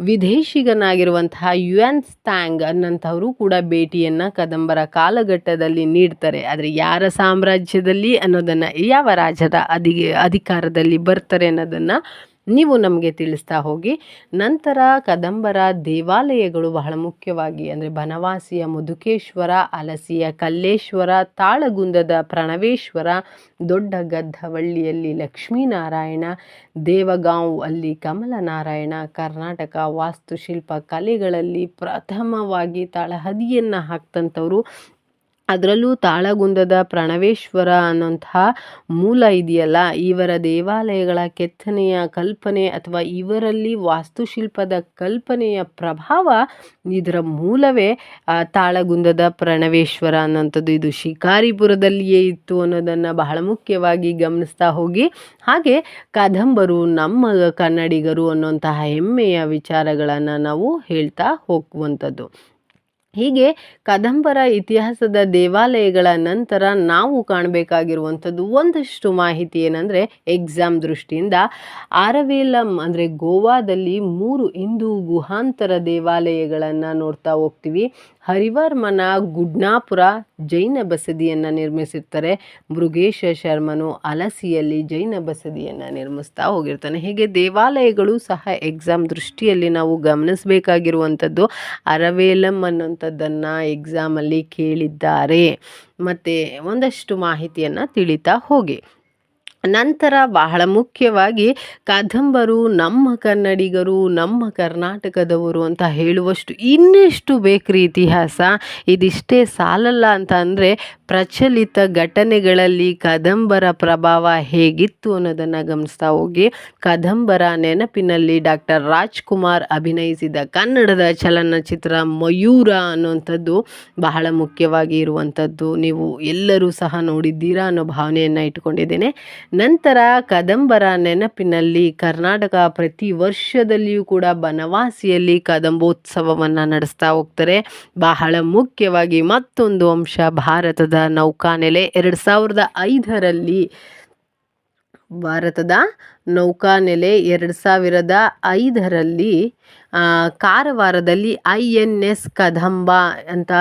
ವಿದೇಶಿಗನಾಗಿರುವಂತಹ ಯುಯನ್ ಸ್ತ್ಯಾಂಗ್ ಅನ್ನೋಂಥವರು ಕೂಡ ಭೇಟಿಯನ್ನು ಕದಂಬರ ಕಾಲಘಟ್ಟದಲ್ಲಿ ನೀಡ್ತಾರೆ. ಆದರೆ ಯಾರ ಸಾಮ್ರಾಜ್ಯದಲ್ಲಿ ಅನ್ನೋದನ್ನು, ಯಾವ ರಾಜರ ಅಧಿಕಾರದಲ್ಲಿ ಬರ್ತಾರೆ ಅನ್ನೋದನ್ನು ನೀವು ನಮಗೆ ತಿಳಿಸ್ತಾ ಹೋಗಿ. ನಂತರ ಕದಂಬರ ದೇವಾಲಯಗಳು ಬಹಳ ಮುಖ್ಯವಾಗಿ ಅಂದರೆ ಬನವಾಸಿಯ ಮಧುಕೇಶ್ವರ, ಅಲಸಿಯ ಕಲ್ಲೇಶ್ವರ, ತಾಳಗುಂದದ ಪ್ರಣವೇಶ್ವರ, ದೊಡ್ಡ ಗದ್ದವಳ್ಳಿಯಲ್ಲಿ ಲಕ್ಷ್ಮೀನಾರಾಯಣ, ದೇವಗಾಂವ್ ಅಲ್ಲಿ ಕಮಲನಾರಾಯಣ. ಕರ್ನಾಟಕ ವಾಸ್ತುಶಿಲ್ಪ ಕಲೆಗಳಲ್ಲಿ ಪ್ರಥಮವಾಗಿ ತಳಹದಿಯನ್ನು ಹಾಕ್ತಂಥವ್ರು. ಅದರಲ್ಲೂ ತಾಳಗುಂದದ ಪ್ರಣವೇಶ್ವರ ಅನ್ನೋಂತಹ ಮೂಲ ಇದೆಯಲ್ಲ, ಇವರ ದೇವಾಲಯಗಳ ಕೆತ್ತನೆಯ ಕಲ್ಪನೆ ಅಥವಾ ಇವರಲ್ಲಿ ವಾಸ್ತುಶಿಲ್ಪದ ಕಲ್ಪನೆಯ ಪ್ರಭಾವ, ಇದರ ಮೂಲವೇ ತಾಳಗುಂದದ ಪ್ರಣವೇಶ್ವರ ಅನ್ನೋಂಥದ್ದು. ಇದು ಶಿಕಾರಿಪುರದಲ್ಲಿಯೇ ಇತ್ತು ಅನ್ನೋದನ್ನು ಬಹಳ ಮುಖ್ಯವಾಗಿ ಗಮನಿಸ್ತಾ ಹೋಗಿ. ಹಾಗೆ ಕದಂಬರು ನಮ್ಮ ಕನ್ನಡಿಗರು ಅನ್ನೋಂತಹ ಹೆಮ್ಮೆಯ ವಿಚಾರಗಳನ್ನು ನಾವು ಹೇಳ್ತಾ ಹೋಗುವಂಥದ್ದು. ಹೀಗೆ ಕದಂಬರ ಇತಿಹಾಸದ ದೇವಾಲಯಗಳ ನಂತರ ನಾವು ಕಾಣಬೇಕಾಗಿರುವಂಥದ್ದು ಒಂದಷ್ಟು ಮಾಹಿತಿ ಏನಂದರೆ, ಎಕ್ಸಾಮ್ ದೃಷ್ಟಿಯಿಂದ ಆರವೇಲಂ ಅಂದರೆ ಗೋವಾದಲ್ಲಿ 3 ಹಿಂದೂ ಗುಹಾಂತರ ದೇವಾಲಯಗಳನ್ನು ನೋಡ್ತಾ ಹೋಗ್ತೀವಿ. ಹರಿವರ್ಮನ ಗುಡ್ನಾಪುರ ಜೈನ ಬಸದಿಯನ್ನು ನಿರ್ಮಿಸಿರ್ತಾರೆ. ಮೃಗೇಶ ಶರ್ಮನು ಅಲಸಿಯಲ್ಲಿ ಜೈನ ಬಸದಿಯನ್ನು ನಿರ್ಮಿಸ್ತಾ ಹೋಗಿರ್ತಾನೆ. ಹೀಗೆ ದೇವಾಲಯಗಳು ಸಹ ಎಕ್ಸಾಮ್ ದೃಷ್ಟಿಯಲ್ಲಿ ನಾವು ಗಮನಿಸಬೇಕಾಗಿರುವಂಥದ್ದು. ಅರವೇಲಂ ಅನ್ನೋಂಥದ್ದನ್ನು ಎಕ್ಸಾಮಲ್ಲಿ ಕೇಳಿದ್ದಾರೆ. ಮತ್ತು ಒಂದಷ್ಟು ಮಾಹಿತಿಯನ್ನು ತಿಳಿತಾ ಹೋಗಿ. ನಂತರ ಬಹಳ ಮುಖ್ಯವಾಗಿ ಕದಂಬರು ನಮ್ಮ ಕನ್ನಡಿಗರು, ನಮ್ಮ ಕರ್ನಾಟಕದವರು ಅಂತ ಹೇಳುವಷ್ಟು ಇನ್ನೆಷ್ಟು ಬೇಕ್ರಿ ಇತಿಹಾಸ. ಇದಿಷ್ಟೇ ಸಾಲಲ್ಲ ಅಂತ ಅಂದರೆ ಪ್ರಚಲಿತ ಘಟನೆಗಳಲ್ಲಿ ಕದಂಬರ ಪ್ರಭಾವ ಹೇಗಿತ್ತು ಅನ್ನೋದನ್ನು ಗಮನಿಸ್ತಾ ಹೋಗಿ. ಕದಂಬರ ನೆನಪಿನಲ್ಲಿ ಡಾಕ್ಟರ್ ರಾಜ್ಕುಮಾರ್ ಅಭಿನಯಿಸಿದ ಕನ್ನಡದ ಚಲನಚಿತ್ರ ಮಯೂರ ಅನ್ನುವಂಥದ್ದು ಬಹಳ ಮುಖ್ಯವಾಗಿ ಇರುವಂಥದ್ದು. ನೀವು ಎಲ್ಲರೂ ಸಹ ನೋಡಿದ್ದೀರಾ ಅನ್ನೋ ಭಾವನೆಯನ್ನು ಇಟ್ಕೊಂಡಿದ್ದೇನೆ. ನಂತರ ಕದಂಬರ ನೆನಪಿನಲ್ಲಿ ಕರ್ನಾಟಕ ಪ್ರತಿ ವರ್ಷದಲ್ಲಿಯೂ ಕೂಡ ಬನವಾಸಿಯಲ್ಲಿ ಕದಂಬೋತ್ಸವವನ್ನು ನಡೆಸ್ತಾ ಹೋಗ್ತಾರೆ. ಬಹಳ ಮುಖ್ಯವಾಗಿ ಮತ್ತೊಂದು ಅಂಶ, ಭಾರತದ ನೌಕಾನೆಲೆ 2005ರಲ್ಲಿ ಭಾರತದ ನೌಕಾನೆಲೆ 2005ರಲ್ಲಿ ಕಾರವಾರದಲ್ಲಿ INS ಕದಂಬ ಅಂತ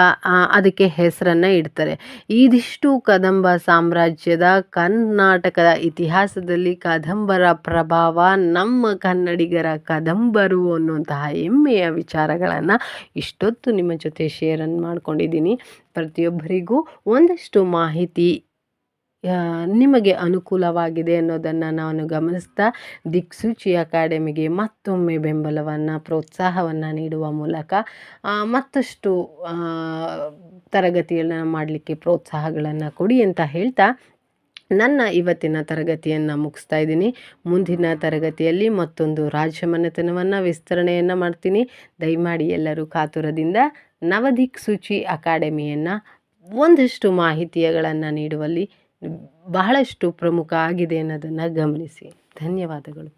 ಅದಕ್ಕೆ ಹೆಸರನ್ನು ಇಡ್ತಾರೆ. ಇದಿಷ್ಟು ಕದಂಬ ಸಾಮ್ರಾಜ್ಯದ ಕರ್ನಾಟಕದ ಇತಿಹಾಸದಲ್ಲಿ ಕದಂಬರ ಪ್ರಭಾವ, ನಮ್ಮ ಕನ್ನಡಿಗರ ಕದಂಬರು ಅನ್ನುವಂತಹ ಹೆಮ್ಮೆಯ ವಿಚಾರಗಳನ್ನು ಇಷ್ಟೊತ್ತು ನಿಮ್ಮ ಜೊತೆ ಶೇರನ್ನು ಮಾಡ್ಕೊಂಡಿದ್ದೀನಿ. ಪ್ರತಿಯೊಬ್ಬರಿಗೂ ಒಂದಷ್ಟು ಮಾಹಿತಿ ನಿಮಗೆ ಅನುಕೂಲವಾಗಿದೆ ಅನ್ನೋದನ್ನು ನಾನು ಗಮನಿಸ್ತಾ ದಿಕ್ಸೂಚಿ ಅಕಾಡೆಮಿಗೆ ಮತ್ತೊಮ್ಮೆ ಬೆಂಬಲವನ್ನು, ಪ್ರೋತ್ಸಾಹವನ್ನು ನೀಡುವ ಮೂಲಕ ಮತ್ತಷ್ಟು ತರಗತಿಯನ್ನು ಮಾಡಲಿಕ್ಕೆ ಪ್ರೋತ್ಸಾಹಗಳನ್ನು ಕೊಡಿ ಅಂತ ಹೇಳ್ತಾ ನನ್ನ ಇವತ್ತಿನ ತರಗತಿಯನ್ನು ಮುಗಿಸ್ತಾ ಇದ್ದೀನಿ. ಮುಂದಿನ ತರಗತಿಯಲ್ಲಿ ಮತ್ತೊಂದು ರಾಜಮನೆತನವನ್ನು ವಿಸ್ತರಣೆಯನ್ನು ಮಾಡ್ತೀನಿ. ದಯಮಾಡಿ ಎಲ್ಲರೂ ಕಾತುರದಿಂದ ನವದಿಕ್ಸೂಚಿ ಅಕಾಡೆಮಿಯನ್ನು ಒಂದಷ್ಟು ಮಾಹಿತಿಗಳನ್ನು ನೀಡುವಲ್ಲಿ ಬಹಳಷ್ಟು ಪ್ರಮುಖ ಆಗಿದೆ ಅನ್ನೋದನ್ನು ಗಮನಿಸಿ. ಧನ್ಯವಾದಗಳು.